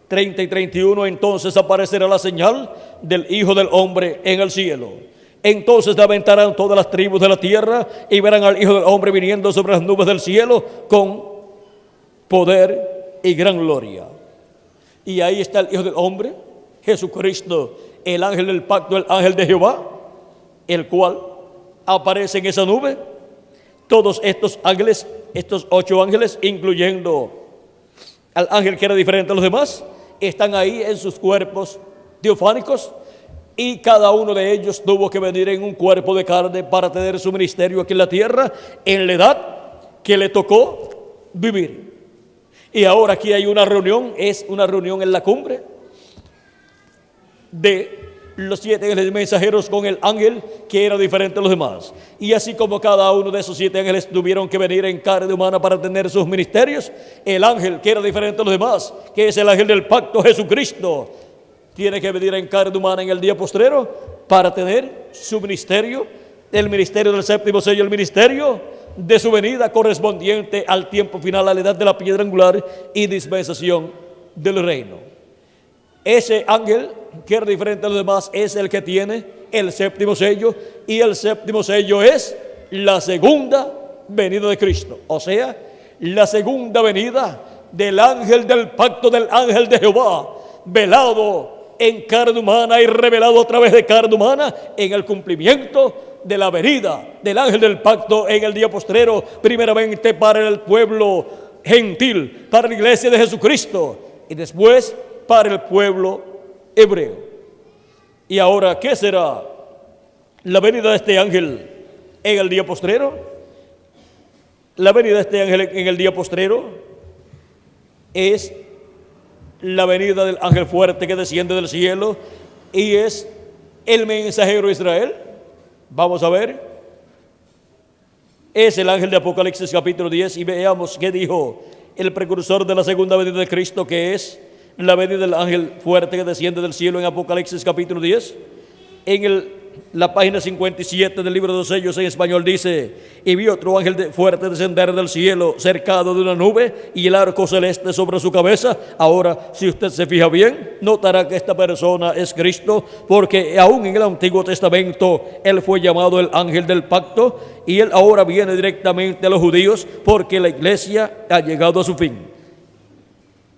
30 y 31, entonces aparecerá la señal del Hijo del Hombre en el cielo. Entonces lamentarán todas las tribus de la tierra y verán al Hijo del Hombre viniendo sobre las nubes del cielo con poder y gran gloria. Y ahí está el Hijo del Hombre, Jesucristo, el ángel del pacto, el ángel de Jehová, el cual aparece en esa nube. Todos estos ángeles, estos 8 ángeles, incluyendo al ángel que era diferente a los demás, están ahí en sus cuerpos teofánicos, y cada uno de ellos tuvo que venir en un cuerpo de carne para tener su ministerio aquí en la tierra en la edad que le tocó vivir. Y ahora aquí hay una reunión, es una reunión en la cumbre de los 7 ángeles mensajeros con el ángel que era diferente a los demás. Y así como cada uno de esos 7 ángeles tuvieron que venir en carne humana para tener sus ministerios, el ángel que era diferente a los demás, que es el ángel del pacto, Jesucristo, tiene que venir en carne humana en el día postrero para tener su ministerio, el ministerio del séptimo sello, el ministerio de su venida correspondiente al tiempo final, a la edad de la piedra angular y dispensación del reino. Ese ángel, que era diferente a los demás, es el que tiene el séptimo sello, y el séptimo sello es la segunda venida de Cristo, o sea, la segunda venida del ángel del pacto, del ángel de Jehová, velado en carne humana y revelado a través de carne humana en el cumplimiento de la venida del ángel del pacto en el día postrero, primeramente para el pueblo gentil, para la iglesia de Jesucristo, y después para el pueblo hebreo. Y ahora, ¿qué será la venida de este ángel en el día postrero? La venida de este ángel en el día postrero es la venida del ángel fuerte que desciende del cielo y es el mensajero de Israel. Vamos a ver. Es el ángel de Apocalipsis capítulo 10 y veamos qué dijo el precursor de la segunda venida de Cristo, que es la venida del ángel fuerte que desciende del cielo en Apocalipsis capítulo 10. En la página 57 del libro de los sellos en español dice: y vi otro ángel fuerte descender del cielo, cercado de una nube, y el arco celeste sobre su cabeza. Ahora, si usted se fija bien, notará que esta persona es Cristo, porque aún en el Antiguo Testamento él fue llamado el ángel del pacto, y él ahora viene directamente a los judíos, porque la iglesia ha llegado a su fin.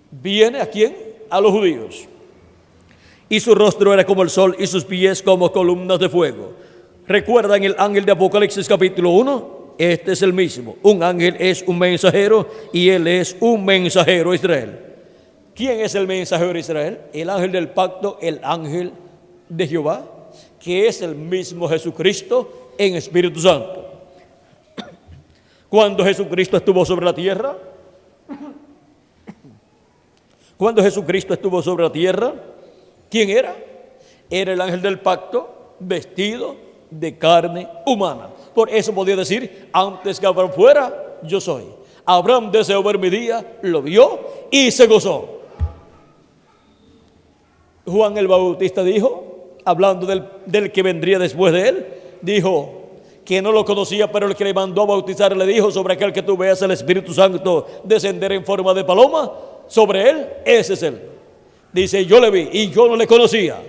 ¿Viene a quién? A los judíos. Y su rostro era como el sol y sus pies como columnas de fuego. ¿Recuerdan el ángel de Apocalipsis capítulo 1? Este es el mismo. Un ángel es un mensajero y él es un mensajero de Israel. ¿Quién es el mensajero de Israel? El ángel del pacto, el ángel de Jehová, que es el mismo Jesucristo en Espíritu Santo. Cuando Jesucristo estuvo sobre la tierra, ¿quién era? Era el ángel del pacto vestido de carne humana. Por eso podía decir: antes que Abraham fuera, yo soy. Abraham deseó ver mi día, lo vio y se gozó. Juan el Bautista dijo, hablando del que vendría después de él, dijo que no lo conocía, pero el que le mandó a bautizar le dijo: sobre aquel que tú veas el Espíritu Santo descender en forma de paloma sobre él, ese es él. Dice: yo le vi y yo no le conocía.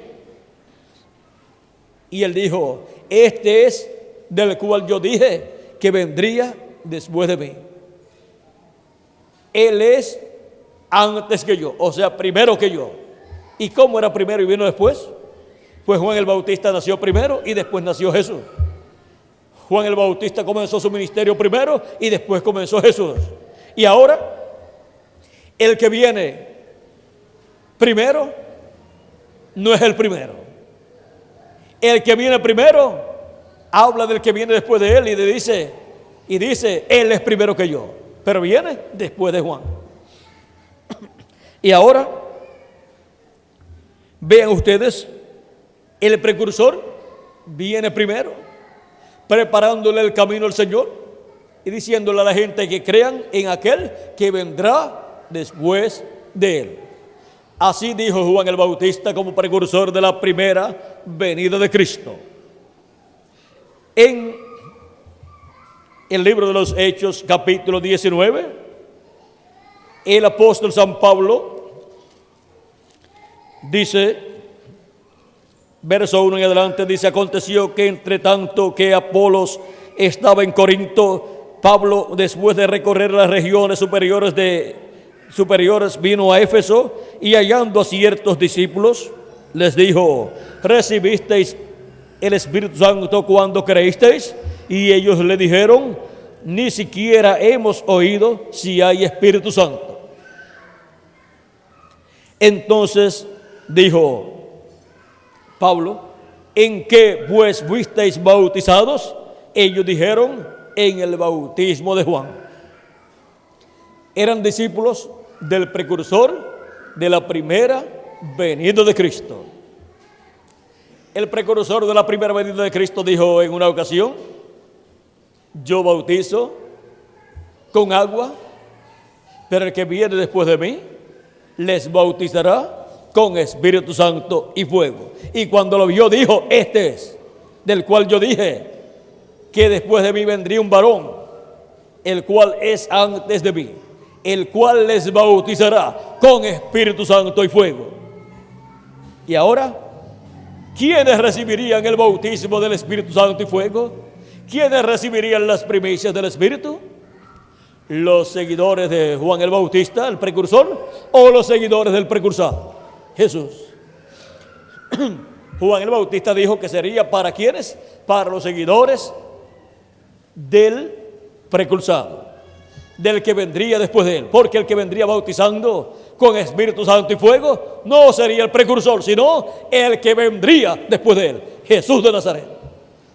Y él dijo: este es del cual yo dije que vendría después de mí. Él es antes que yo, o sea, primero que yo. ¿Y cómo era primero y vino después? Pues Juan el Bautista nació primero y después nació Jesús. Juan el Bautista comenzó su ministerio primero y después comenzó Jesús. Y ahora, el que viene primero no es el primero. El que viene primero habla del que viene después de él y dice: él es primero que yo, pero viene después de Juan. Y ahora vean ustedes, el precursor viene primero, preparándole el camino al Señor y diciéndole a la gente que crean en aquel que vendrá después de él. Así dijo Juan el Bautista como precursor de la primera venida de Cristo. En el libro de los Hechos, capítulo 19, el apóstol San Pablo dice, verso 1 en adelante, dice: aconteció que entre tanto que Apolos estaba en Corinto, Pablo, después de recorrer las regiones superiores, vino a Éfeso, y hallando a ciertos discípulos, les dijo: ¿recibisteis el Espíritu Santo cuando creísteis? Y ellos le dijeron: ni siquiera hemos oído si hay Espíritu Santo. Entonces dijo Pablo: ¿en qué pues fuisteis bautizados? Ellos dijeron: en el bautismo de Juan. Eran discípulos del precursor de la primera venida de Cristo. El precursor de la primera venida de Cristo dijo en una ocasión: yo bautizo con agua, pero el que viene después de mí les bautizará con Espíritu Santo y fuego. Y cuando lo vio dijo: este es, del cual yo dije que después de mí vendría un varón, el cual es antes de mí, el cual les bautizará con Espíritu Santo y fuego. Y ahora, ¿quiénes recibirían el bautismo del Espíritu Santo y fuego? ¿Quiénes recibirían las primicias del Espíritu? ¿Los seguidores de Juan el Bautista, el precursor, o los seguidores del precursor, Jesús? Juan el Bautista dijo que sería ¿para quiénes? Para los seguidores del precursor, del que vendría después de él, porque el que vendría bautizando con Espíritu Santo y fuego no sería el precursor, sino el que vendría después de él, Jesús de Nazaret.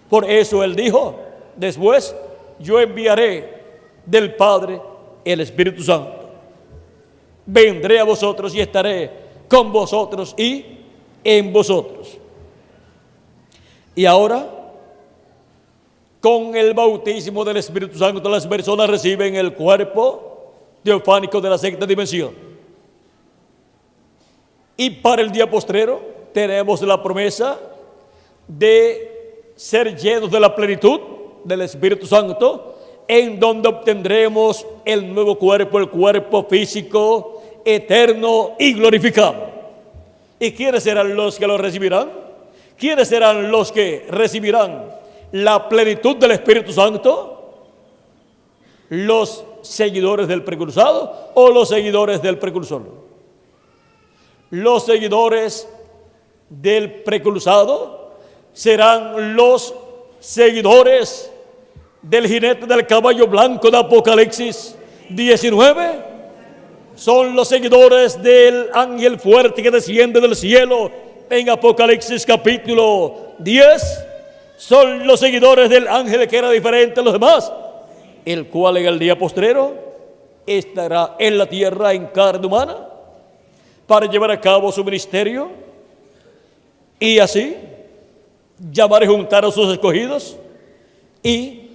Por eso él dijo después: yo enviaré del Padre el Espíritu Santo, vendré a vosotros y estaré con vosotros y en vosotros. Y ahora, con el bautismo del Espíritu Santo, las personas reciben el cuerpo teofánico de la sexta dimensión. Y para el día postrero tenemos la promesa de ser llenos de la plenitud del Espíritu Santo, en donde obtendremos el nuevo cuerpo, el cuerpo físico, eterno y glorificado. ¿Y quiénes serán los que lo recibirán? ¿Quiénes serán los que recibirán la plenitud del Espíritu Santo? ¿Los seguidores del precursado o los seguidores del precursor? Los seguidores del precursado serán los seguidores del jinete del caballo blanco de Apocalipsis 19. Son los seguidores del ángel fuerte que desciende del cielo en Apocalipsis capítulo 10. Son los seguidores del ángel que era diferente a los demás, el cual en el día postrero estará en la tierra en carne humana para llevar a cabo su ministerio y así llamar y juntar a sus escogidos y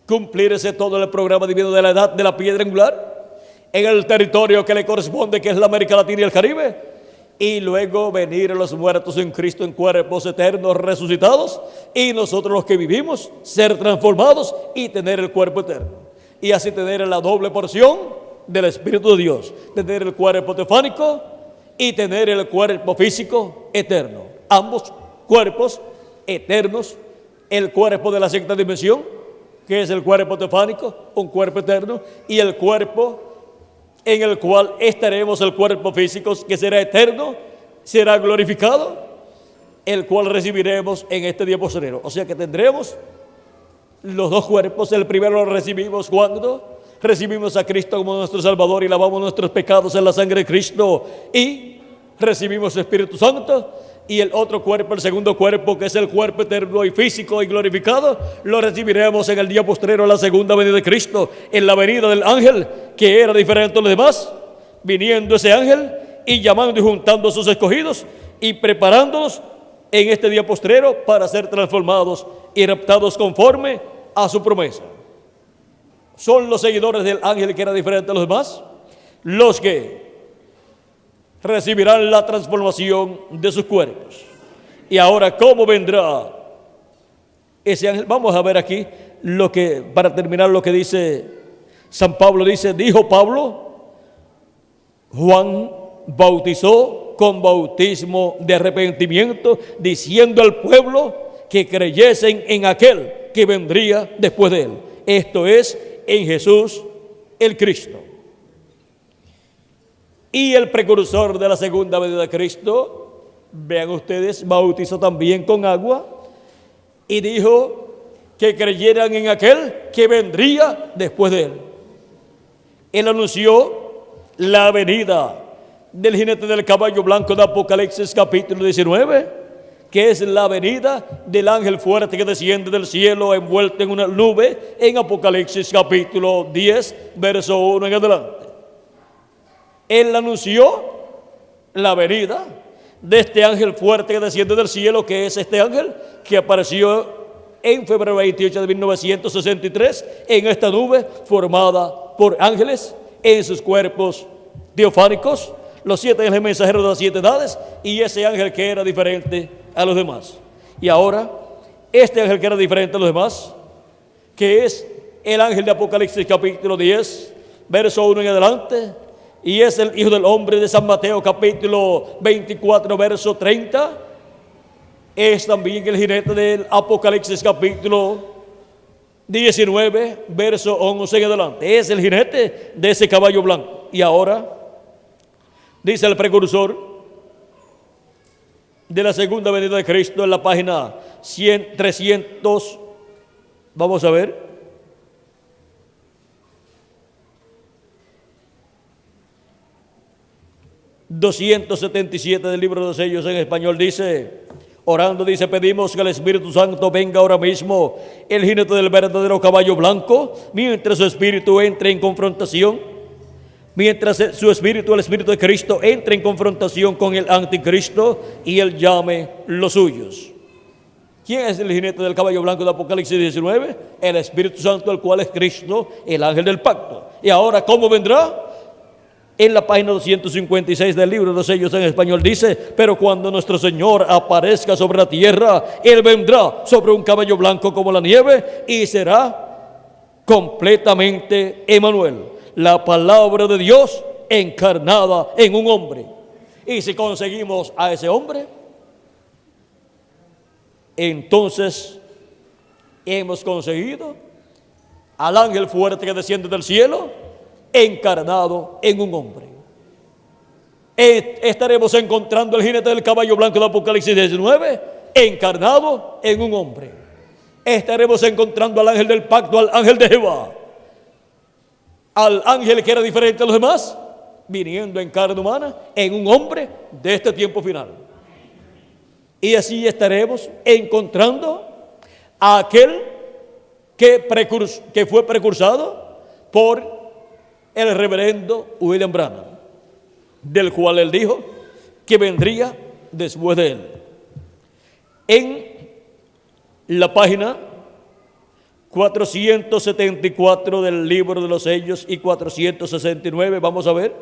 cumplirse todo el programa divino de la edad de la piedra angular en el territorio que le corresponde, que es la América Latina y el Caribe, y luego venir a los muertos en Cristo en cuerpos eternos resucitados, y nosotros los que vivimos ser transformados y tener el cuerpo eterno, y así tener la doble porción del Espíritu de Dios, tener el cuerpo teofánico y tener el cuerpo físico eterno, ambos cuerpos eternos, el cuerpo de la sexta dimensión, que es el cuerpo teofánico, un cuerpo eterno, y el cuerpo en el cual estaremos, el cuerpo físico, que será eterno, será glorificado, el cual recibiremos en este día postrero. O sea que tendremos los dos cuerpos. El primero lo recibimos cuando recibimos a Cristo como nuestro Salvador y lavamos nuestros pecados en la sangre de Cristo y recibimos el Espíritu Santo. Y el otro cuerpo, el segundo cuerpo, que es el cuerpo eterno y físico y glorificado, lo recibiremos en el día postrero, la segunda venida de Cristo, en la venida del ángel, que era diferente a los demás, viniendo ese ángel y llamando y juntando a sus escogidos y preparándolos en este día postrero para ser transformados y raptados conforme a su promesa. Son los seguidores del ángel que era diferente a los demás los que recibirán la transformación de sus cuerpos. Y ahora, ¿cómo vendrá ese ángel? Vamos a ver aquí lo que, para terminar, lo que dice San Pablo. Dice: dijo Pablo, Juan bautizó con bautismo de arrepentimiento, diciendo al pueblo que creyesen en aquel que vendría después de él, esto es, en Jesús el Cristo. Y el precursor de la segunda venida de Cristo, vean ustedes, bautizó también con agua y dijo que creyeran en aquel que vendría después de él. Él anunció la venida del jinete del caballo blanco de Apocalipsis capítulo 19, que es la venida del ángel fuerte que desciende del cielo envuelto en una nube, en Apocalipsis capítulo 10, verso 1 en adelante. Él anunció la venida de este ángel fuerte que desciende del cielo, que es este ángel que apareció en febrero 28 de 1963 en esta nube formada por ángeles en sus cuerpos teofánicos, los 7 ángeles mensajeros de las 7 edades, y ese ángel que era diferente a los demás. Y ahora, este ángel que era diferente a los demás, que es el ángel de Apocalipsis capítulo 10, verso 1 en adelante, y es el Hijo del Hombre de San Mateo capítulo 24, verso 30, es también el jinete del Apocalipsis capítulo 19, verso 11 en adelante. Es el jinete de ese caballo blanco. Y ahora, dice el precursor de la segunda venida de Cristo en la página 300, vamos a ver. ...277 del libro de los sellos en español dice... Orando dice, pedimos que el Espíritu Santo venga ahora mismo, el jinete del verdadero caballo blanco, mientras su espíritu entre en confrontación, mientras su espíritu, el Espíritu de Cristo, entre en confrontación con el anticristo y él llame los suyos. ¿Quién es el jinete del caballo blanco de Apocalipsis 19? El Espíritu Santo, el cual es Cristo, el ángel del pacto. Y ahora, ¿cómo vendrá? En la página 256 del libro de los sellos en español dice, pero cuando nuestro Señor aparezca sobre la tierra, Él vendrá sobre un caballo blanco como la nieve y será completamente Emmanuel, la palabra de Dios encarnada en un hombre. Y si conseguimos a ese hombre, entonces hemos conseguido al ángel fuerte que desciende del cielo, encarnado en un hombre. Estaremos encontrando el jinete del caballo blanco de Apocalipsis 19 encarnado en un hombre. Estaremos encontrando al ángel del pacto, al ángel de Jehová, al ángel que era diferente a los demás, viniendo en carne humana en un hombre de este tiempo final. Y así estaremos encontrando a aquel que fue precursado por el reverendo William Branham, del cual él dijo que vendría después de él. En la página 474 del libro de los sellos y 469, vamos a ver.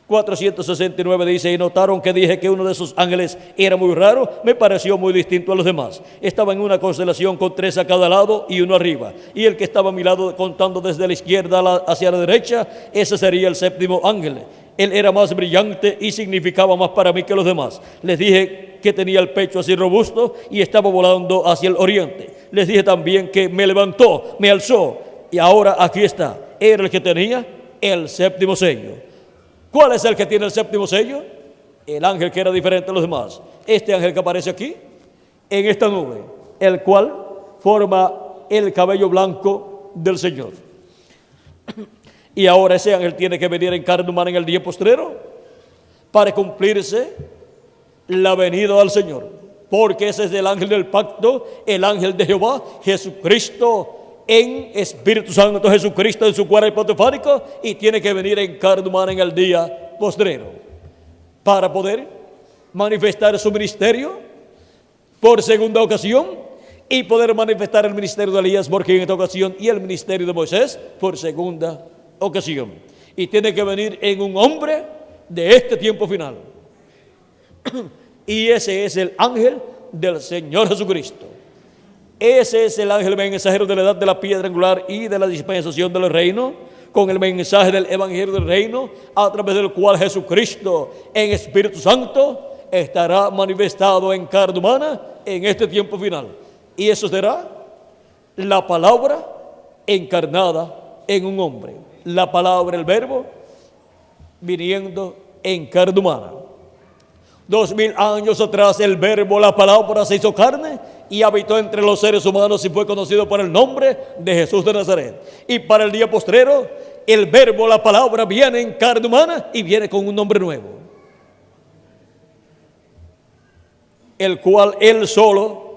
469 dice, y notaron que dije que uno de esos ángeles era muy raro, me pareció muy distinto a los demás. Estaba en una constelación con 3 a cada lado y uno arriba. Y el que estaba a mi lado contando desde la izquierda hacia la derecha, ese sería el 7º ángel. Él era más brillante y significaba más para mí que los demás. Les dije que tenía el pecho así robusto y estaba volando hacia el oriente. Les dije también que me levantó, me alzó y ahora aquí está. Era el que tenía el 7º sello. ¿Cuál es el que tiene el 7º sello? El ángel que era diferente a los demás. Este ángel que aparece aquí, en esta nube, el cual forma el cabello blanco del Señor. Y ahora ese ángel tiene que venir en carne humana en el día postrero para cumplirse la venida del Señor. Porque ese es el ángel del pacto, el ángel de Jehová, Jesucristo en Espíritu Santo, Jesucristo en su cuerpo teofánico, y tiene que venir en carne humana en el día postrero para poder manifestar su ministerio por segunda ocasión y poder manifestar el ministerio de Elías por quinta ocasión y el ministerio de Moisés por segunda ocasión. Y tiene que venir en un hombre de este tiempo final. Y ese es el ángel del Señor Jesucristo. Ese es el ángel mensajero de la edad de la piedra angular y de la dispensación del reino, con el mensaje del evangelio del reino, a través del cual Jesucristo en Espíritu Santo estará manifestado en carne humana en este tiempo final. Y eso será la palabra encarnada en un hombre. La palabra, el verbo, viniendo en carne humana. 2000 años atrás el verbo, la palabra, se hizo carne y habitó entre los seres humanos y fue conocido por el nombre de Jesús de Nazaret. Y para el día postrero, el verbo, la palabra, viene en carne humana y viene con un nombre nuevo, el cual él solo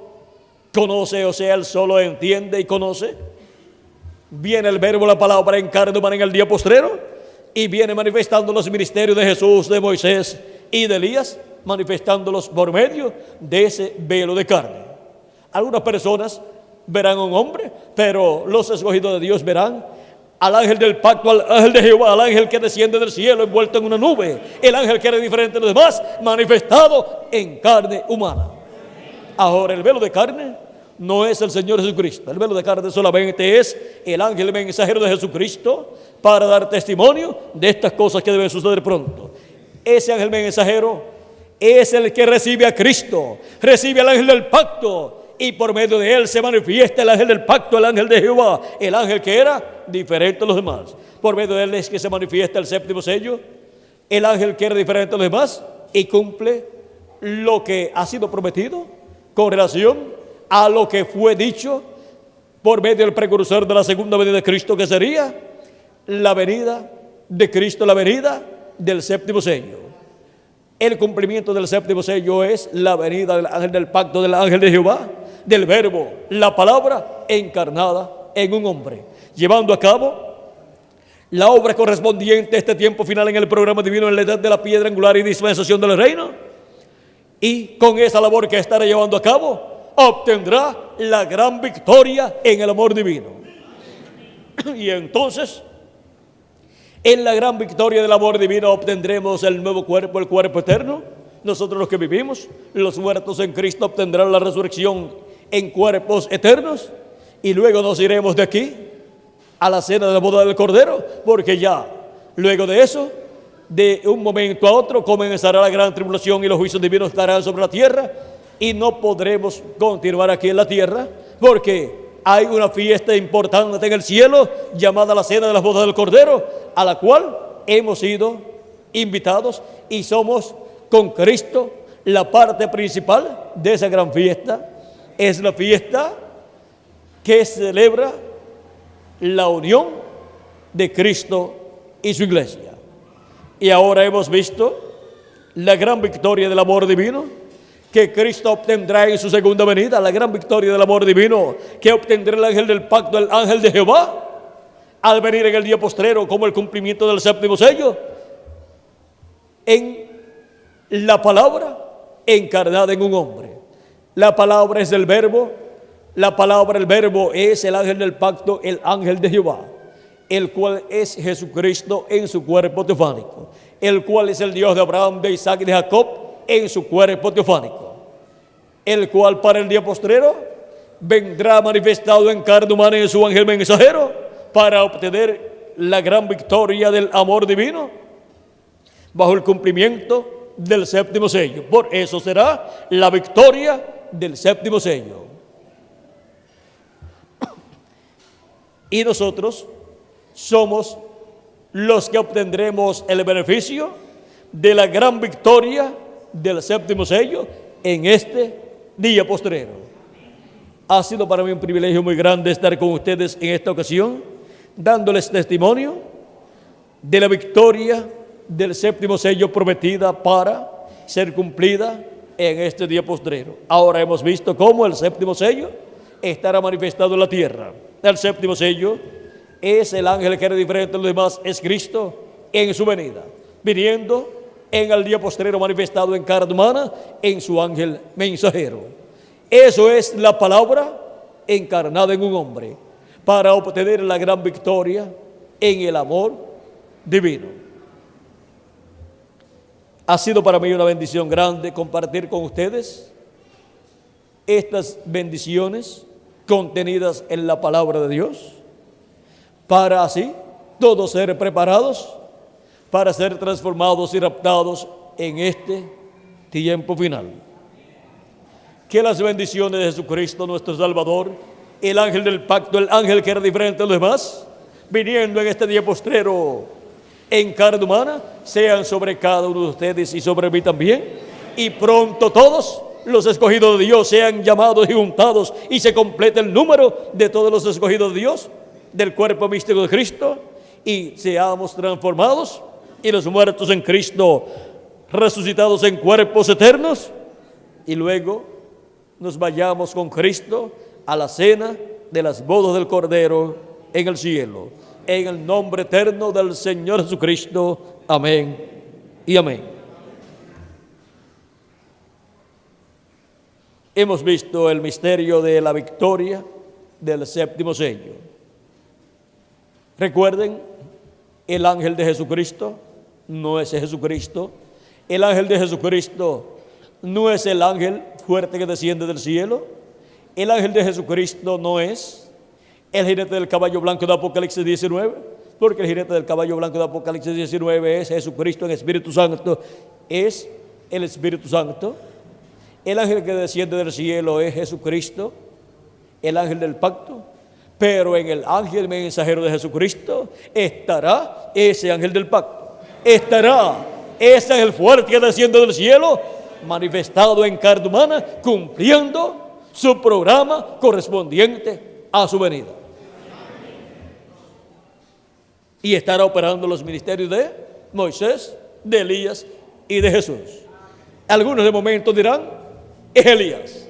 conoce, o sea, él solo entiende y conoce. Viene el verbo, la palabra, en carne humana en el día postrero y viene manifestando los ministerios de Jesús, de Moisés y de Elías, manifestándolos por medio de ese velo de carne. Algunas personas verán a un hombre, pero los escogidos de Dios verán al ángel del pacto, al ángel de Jehová, al ángel que desciende del cielo envuelto en una nube, el ángel que era diferente de los demás, manifestado en carne humana. Ahora, el velo de carne no es el Señor Jesucristo. El velo de carne solamente es el ángel mensajero de Jesucristo para dar testimonio de estas cosas que deben suceder pronto. Ese ángel mensajero es el que recibe a Cristo, recibe al ángel del pacto, y por medio de él se manifiesta el ángel del pacto, el ángel de Jehová, el ángel que era diferente a los demás. Por medio de él es que se manifiesta el séptimo sello, el ángel que era diferente a los demás y cumple lo que ha sido prometido con relación a lo que fue dicho por medio del precursor de la segunda venida de Cristo, que sería la venida de Cristo, la venida del séptimo sello. El cumplimiento del séptimo sello es la venida del ángel del pacto, del ángel de Jehová, del verbo, la palabra encarnada en un hombre, llevando a cabo la obra correspondiente a este tiempo final en el programa divino, en la edad de la piedra angular y dispensación del reino. Y con esa labor que estará llevando a cabo, obtendrá la gran victoria en el amor divino. Y entonces, en la gran victoria del amor divino obtendremos el nuevo cuerpo, el cuerpo eterno. Nosotros los que vivimos, los muertos en Cristo, obtendrán la resurrección en cuerpos eternos. Y luego nos iremos de aquí a la cena de la boda del Cordero, porque ya luego de eso, de un momento a otro, comenzará la gran tribulación y los juicios divinos estarán sobre la tierra y no podremos continuar aquí en la tierra, porque hay una fiesta importante en el cielo llamada la cena de las bodas del Cordero, a la cual hemos sido invitados y somos con Cristo la parte principal de esa gran fiesta. Es la fiesta que celebra la unión de Cristo y su iglesia. Y ahora hemos visto la gran victoria del amor divino que Cristo obtendrá en su segunda venida, la gran victoria del amor divino que obtendrá el ángel del pacto, el ángel de Jehová, al venir en el día postrero como el cumplimiento del séptimo sello, en la palabra encarnada en un hombre. La palabra es el verbo, la palabra, el verbo es el ángel del pacto, el ángel de Jehová, el cual es Jesucristo en su cuerpo teofánico, el cual es el Dios de Abraham, de Isaac y de Jacob en su cuerpo teofánico, el cual para el día postrero vendrá manifestado en carne humana en su ángel mensajero para obtener la gran victoria del amor divino bajo el cumplimiento del séptimo sello. Por eso será la victoria del séptimo sello. Y nosotros somos los que obtendremos el beneficio de la gran victoria del séptimo sello en este día postrero. Ha sido para mí un privilegio muy grande estar con ustedes en esta ocasión, dándoles testimonio de la victoria del séptimo sello prometida para ser cumplida en este día postrero. Ahora hemos visto cómo el séptimo sello estará manifestado en la tierra. El séptimo sello es el ángel que era diferente a los demás, es Cristo en su venida, viniendo en el día postrero manifestado en carne humana en su ángel mensajero. Eso es la palabra encarnada en un hombre para obtener la gran victoria en el amor divino. Ha sido para mí una bendición grande compartir con ustedes estas bendiciones contenidas en la palabra de Dios, para así todos ser preparados para ser transformados y raptados en este tiempo final. Que las bendiciones de Jesucristo nuestro Salvador, el ángel del pacto, el ángel que era diferente a los demás, viniendo en este día postrero en carne humana, sean sobre cada uno de ustedes y sobre mí también, y pronto todos los escogidos de Dios sean llamados y juntados y se complete el número de todos los escogidos de Dios del cuerpo místico de Cristo y seamos transformados y los muertos en Cristo resucitados en cuerpos eternos y luego nos vayamos con Cristo a la cena de las bodas del Cordero en el cielo. en el nombre eterno del Señor Jesucristo. Amén y amén. Hemos visto el misterio de la victoria del séptimo sello. Recuerden, el ángel de Jesucristo no es Jesucristo. El ángel de Jesucristo no es el ángel fuerte que desciende del cielo. El ángel de Jesucristo no es el jinete del caballo blanco de Apocalipsis 19, porque el jinete del caballo blanco de Apocalipsis 19 es Jesucristo en Espíritu Santo, es el Espíritu Santo. El ángel que desciende del cielo es Jesucristo, el ángel del pacto, pero en el ángel mensajero de Jesucristo estará ese ángel del pacto, estará ese ángel fuerte que desciende del cielo, manifestado en carne humana, cumpliendo su programa correspondiente a su venida. Y estará operando los ministerios de Moisés, de Elías y de Jesús. Algunos de momento dirán, es Elías.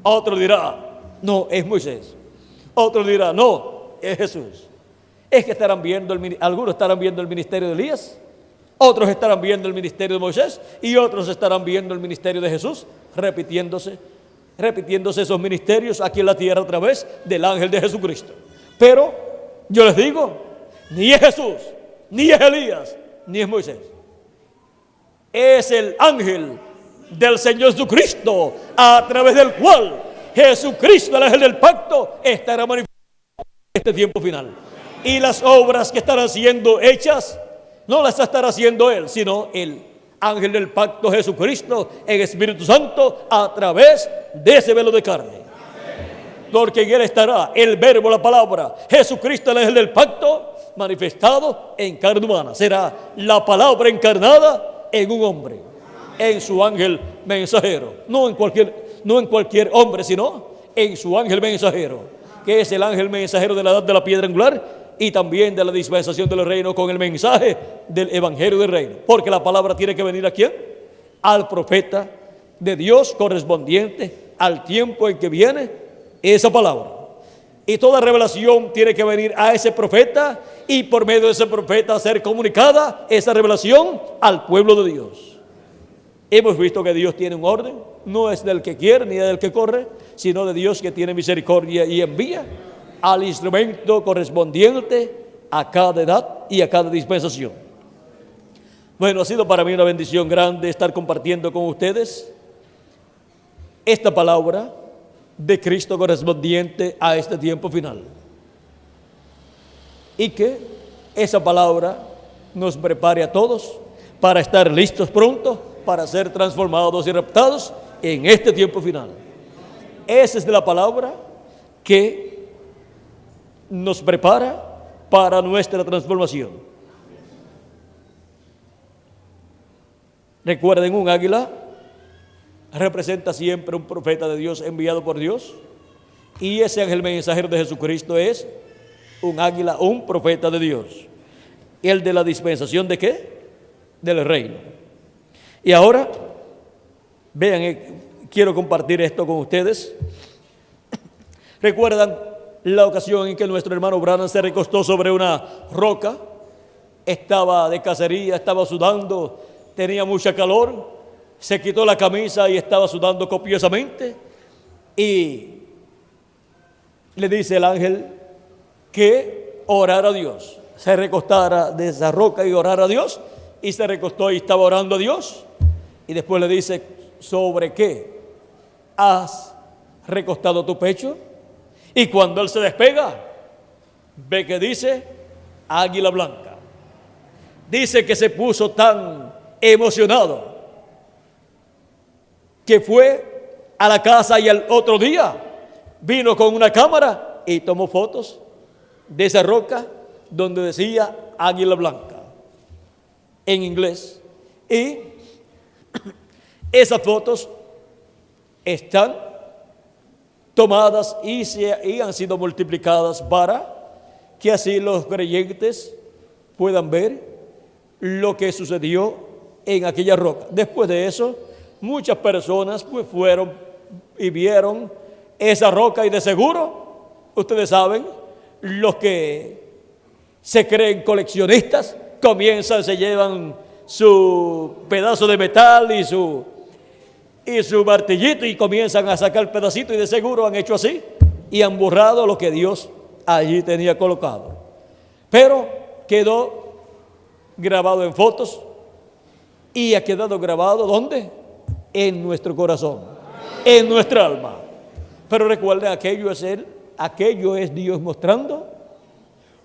Otros dirán, no, es Moisés. Otros dirán, no, es Jesús. Es que estarán viendo algunos estarán viendo el ministerio de Elías, otros estarán viendo el ministerio de Moisés y otros estarán viendo el ministerio de Jesús, repitiéndose esos ministerios aquí en la tierra a través del ángel de Jesucristo. Pero yo les digo, ni es Jesús, ni es Elías, ni es Moisés. Es el ángel del Señor Jesucristo, a través del cual Jesucristo, el ángel del pacto, estará manifestado en este tiempo final. Y las obras que estarán siendo hechas, no las estará haciendo Él, sino el ángel del pacto Jesucristo en Espíritu Santo a través de ese velo de carne. Porque en Él estará el verbo, la palabra, Jesucristo, el ángel del pacto, manifestado en carne humana. Será la palabra encarnada en un hombre, en su ángel mensajero. No en cualquier hombre, sino en su ángel mensajero, que es el ángel mensajero de la edad de la piedra angular y también de la dispensación del reino, con el mensaje del evangelio del reino. Porque la palabra tiene que venir ¿a quién? Al profeta de Dios correspondiente al tiempo en que viene esa palabra. Y toda revelación tiene que venir a ese profeta, y por medio de ese profeta ser comunicada esa revelación al pueblo de Dios. Hemos visto que Dios tiene un orden, no es del que quiere ni del que corre, sino de Dios que tiene misericordia y envía al instrumento correspondiente a cada edad y a cada dispensación. Bueno, ha sido para mí una bendición grande estar compartiendo con ustedes esta palabra de Cristo correspondiente a este tiempo final. Y que esa palabra nos prepare a todos para estar listos pronto, para ser transformados y raptados en este tiempo final. Esa es la palabra que nos prepara para nuestra transformación. Recuerden, un águila representa siempre un profeta de Dios enviado por Dios, y ese ángel mensajero de Jesucristo es un águila, un profeta de Dios. ¿El de la dispensación de qué? Del reino. Y ahora, vean, quiero compartir esto con ustedes. ¿Recuerdan la ocasión en que nuestro hermano Branham se recostó sobre una roca? Estaba de cacería, estaba sudando, tenía mucha calor, se quitó la camisa y estaba sudando copiosamente, y le dice el ángel que orara a Dios, se recostara de esa roca y orara a Dios, y se recostó y estaba orando a Dios. Y después le dice, ¿sobre qué has recostado tu pecho? Y cuando él se despega, ve que dice águila blanca. Dice que se puso tan emocionado que fue a la casa, y al otro día vino con una cámara y tomó fotos de esa roca donde decía águila blanca en inglés. Y esas fotos están tomadas y han sido multiplicadas para que así los creyentes puedan ver lo que sucedió en aquella roca. Después de eso, muchas personas pues fueron y vieron esa roca, y de seguro ustedes saben, los que se creen coleccionistas, comienzan, se llevan su pedazo de metal y su martillito y comienzan a sacar pedacitos, y de seguro han hecho así y han borrado lo que Dios allí tenía colocado. Pero quedó grabado en fotos y ha quedado grabado ¿dónde? En nuestro corazón, en nuestra alma. Pero recuerden, aquello es Dios mostrando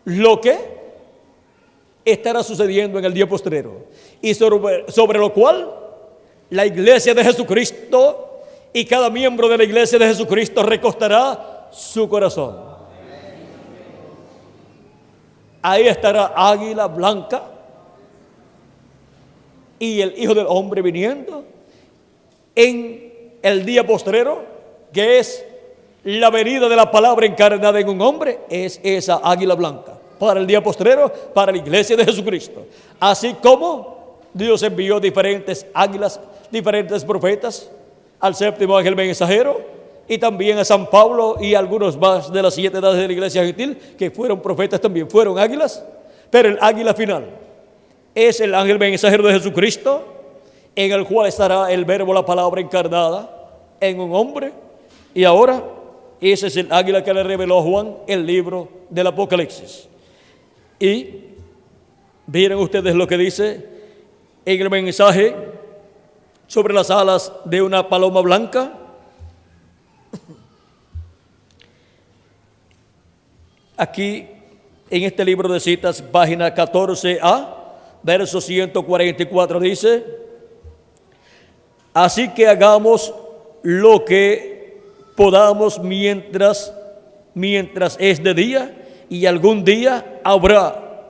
lo que estará sucediendo en el día postrero, y sobre lo cual la iglesia de Jesucristo y cada miembro de la iglesia de Jesucristo recostará su corazón. Ahí estará águila blanca y el Hijo del Hombre viniendo en el día postrero, que es la venida de la palabra encarnada en un hombre. Es esa águila blanca para el día postrero, para la iglesia de Jesucristo. Así como Dios envió diferentes águilas, diferentes profetas, al séptimo ángel mensajero, y también a San Pablo y algunos más de las 7 edades de la iglesia gentil, que fueron profetas también, fueron águilas. Pero el águila final es el ángel mensajero de Jesucristo, en el cual estará el verbo, la palabra encarnada en un hombre. Y ahora ese es el águila que le reveló a Juan el libro del Apocalipsis. Y miren ustedes lo que dice en el mensaje sobre las alas de una paloma blanca. Aquí en este libro de citas, página 14a, verso 144, dice: así que hagamos lo que podamos mientras es de día, y algún día habrá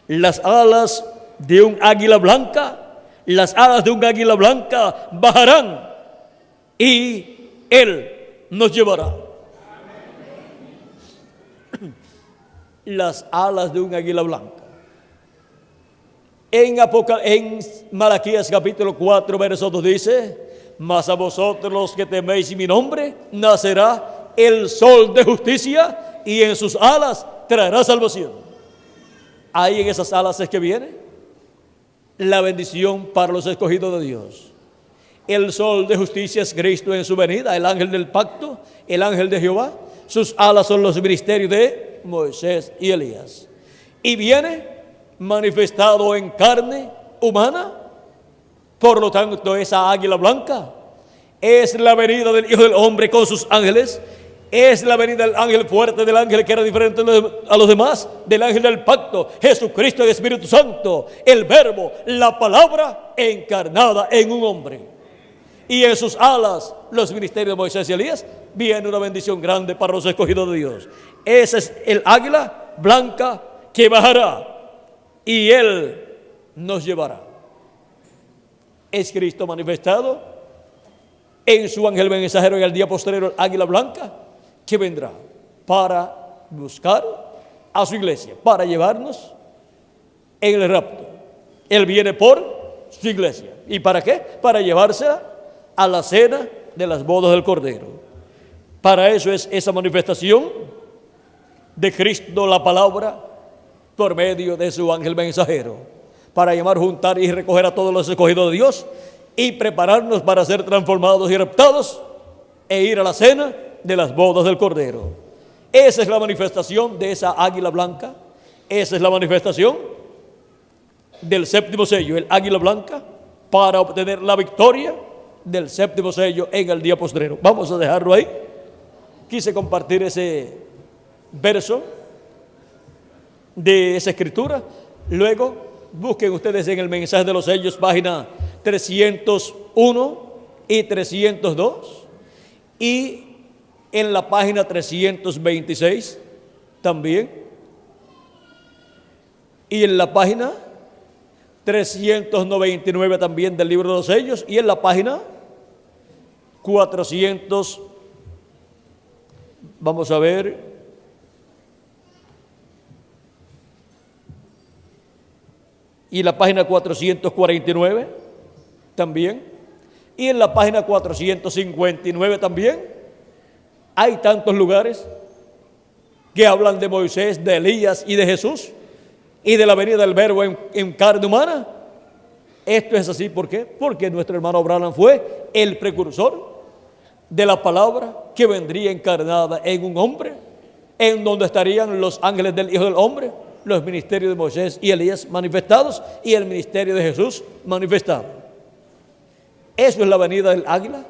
las alas de un águila blanca. Las alas de un águila blanca bajarán y Él nos llevará. Las alas de un águila blanca. En Malaquías capítulo 4, verso 2 dice: mas a vosotros los que teméis mi nombre, nacerá el sol de justicia, y en sus alas traerá salvación. Ahí en esas alas es que viene la bendición para los escogidos de Dios. El sol de justicia es Cristo en su venida, el ángel del pacto, el ángel de Jehová. Sus alas son los ministerios de Moisés y Elías. Y viene manifestado en carne humana. Por lo tanto, esa águila blanca es la venida del Hijo del Hombre con sus ángeles. Es la venida del ángel fuerte, del ángel que era diferente a los demás, del ángel del pacto, Jesucristo, el Espíritu Santo, el Verbo, la palabra encarnada en un hombre. Y en sus alas, los ministerios de Moisés y Elías, viene una bendición grande para los escogidos de Dios. Ese es el águila blanca que bajará y Él nos llevará. Es Cristo manifestado en su ángel mensajero en el día postrero, el águila blanca, que vendrá para buscar a su iglesia, para llevarnos en el rapto. Él viene por su iglesia. ¿Y para qué? Para llevársela a la cena de las bodas del Cordero. Para eso es esa manifestación de Cristo, la palabra, por medio de su ángel mensajero, para llamar, juntar y recoger a todos los escogidos de Dios y prepararnos para ser transformados y raptados e ir a la cena de las bodas del Cordero. Esa es la manifestación de esa águila blanca. Esa es la manifestación del séptimo sello, el águila blanca, para obtener la victoria del séptimo sello en el día postrero. Vamos a dejarlo ahí. Quise compartir ese verso de esa escritura. Luego busquen ustedes en el mensaje de los sellos, página 301 y 302, y en la página 326 también, y en la página 399 también del libro de los sellos, y en la página 400, vamos a ver, y la página 449 también, y en la página 459 también. Hay tantos lugares que hablan de Moisés, de Elías y de Jesús, y de la venida del Verbo en carne humana. Esto es así, ¿por qué? Porque nuestro hermano Branham fue el precursor de la palabra que vendría encarnada en un hombre, en donde estarían los ángeles del Hijo del Hombre, los ministerios de Moisés y Elías manifestados y el ministerio de Jesús manifestado. Eso es la venida del águila.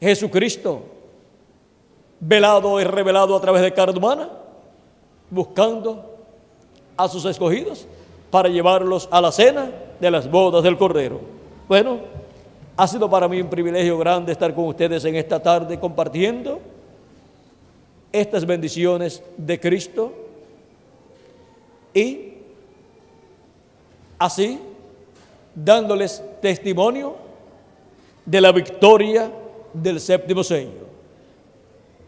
Jesucristo, velado y revelado a través de carne humana, buscando a sus escogidos para llevarlos a la cena de las bodas del Cordero. Bueno, ha sido para mí un privilegio grande estar con ustedes en esta tarde compartiendo estas bendiciones de Cristo y así dándoles testimonio de la victoria del séptimo sello.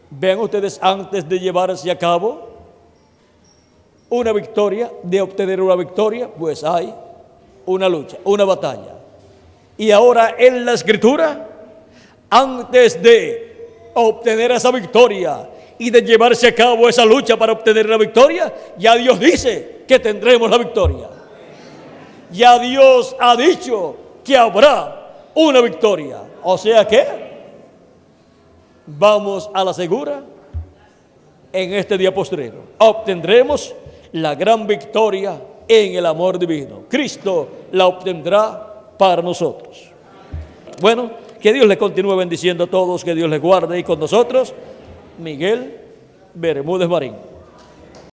Vean ustedes, antes de llevarse a cabo una victoria, de obtener una victoria, pues hay una lucha, una batalla. Y ahora en la Escritura, antes de obtener esa victoria y de llevarse a cabo esa lucha para obtener la victoria, ya Dios dice que tendremos la victoria. Ya Dios ha dicho que habrá una victoria. O sea que vamos a la segura en este día postrero. Obtendremos la gran victoria en el amor divino. Cristo la obtendrá para nosotros. Bueno, que Dios les continúe bendiciendo a todos, que Dios les guarde, y con nosotros Miguel Bermúdez Marín.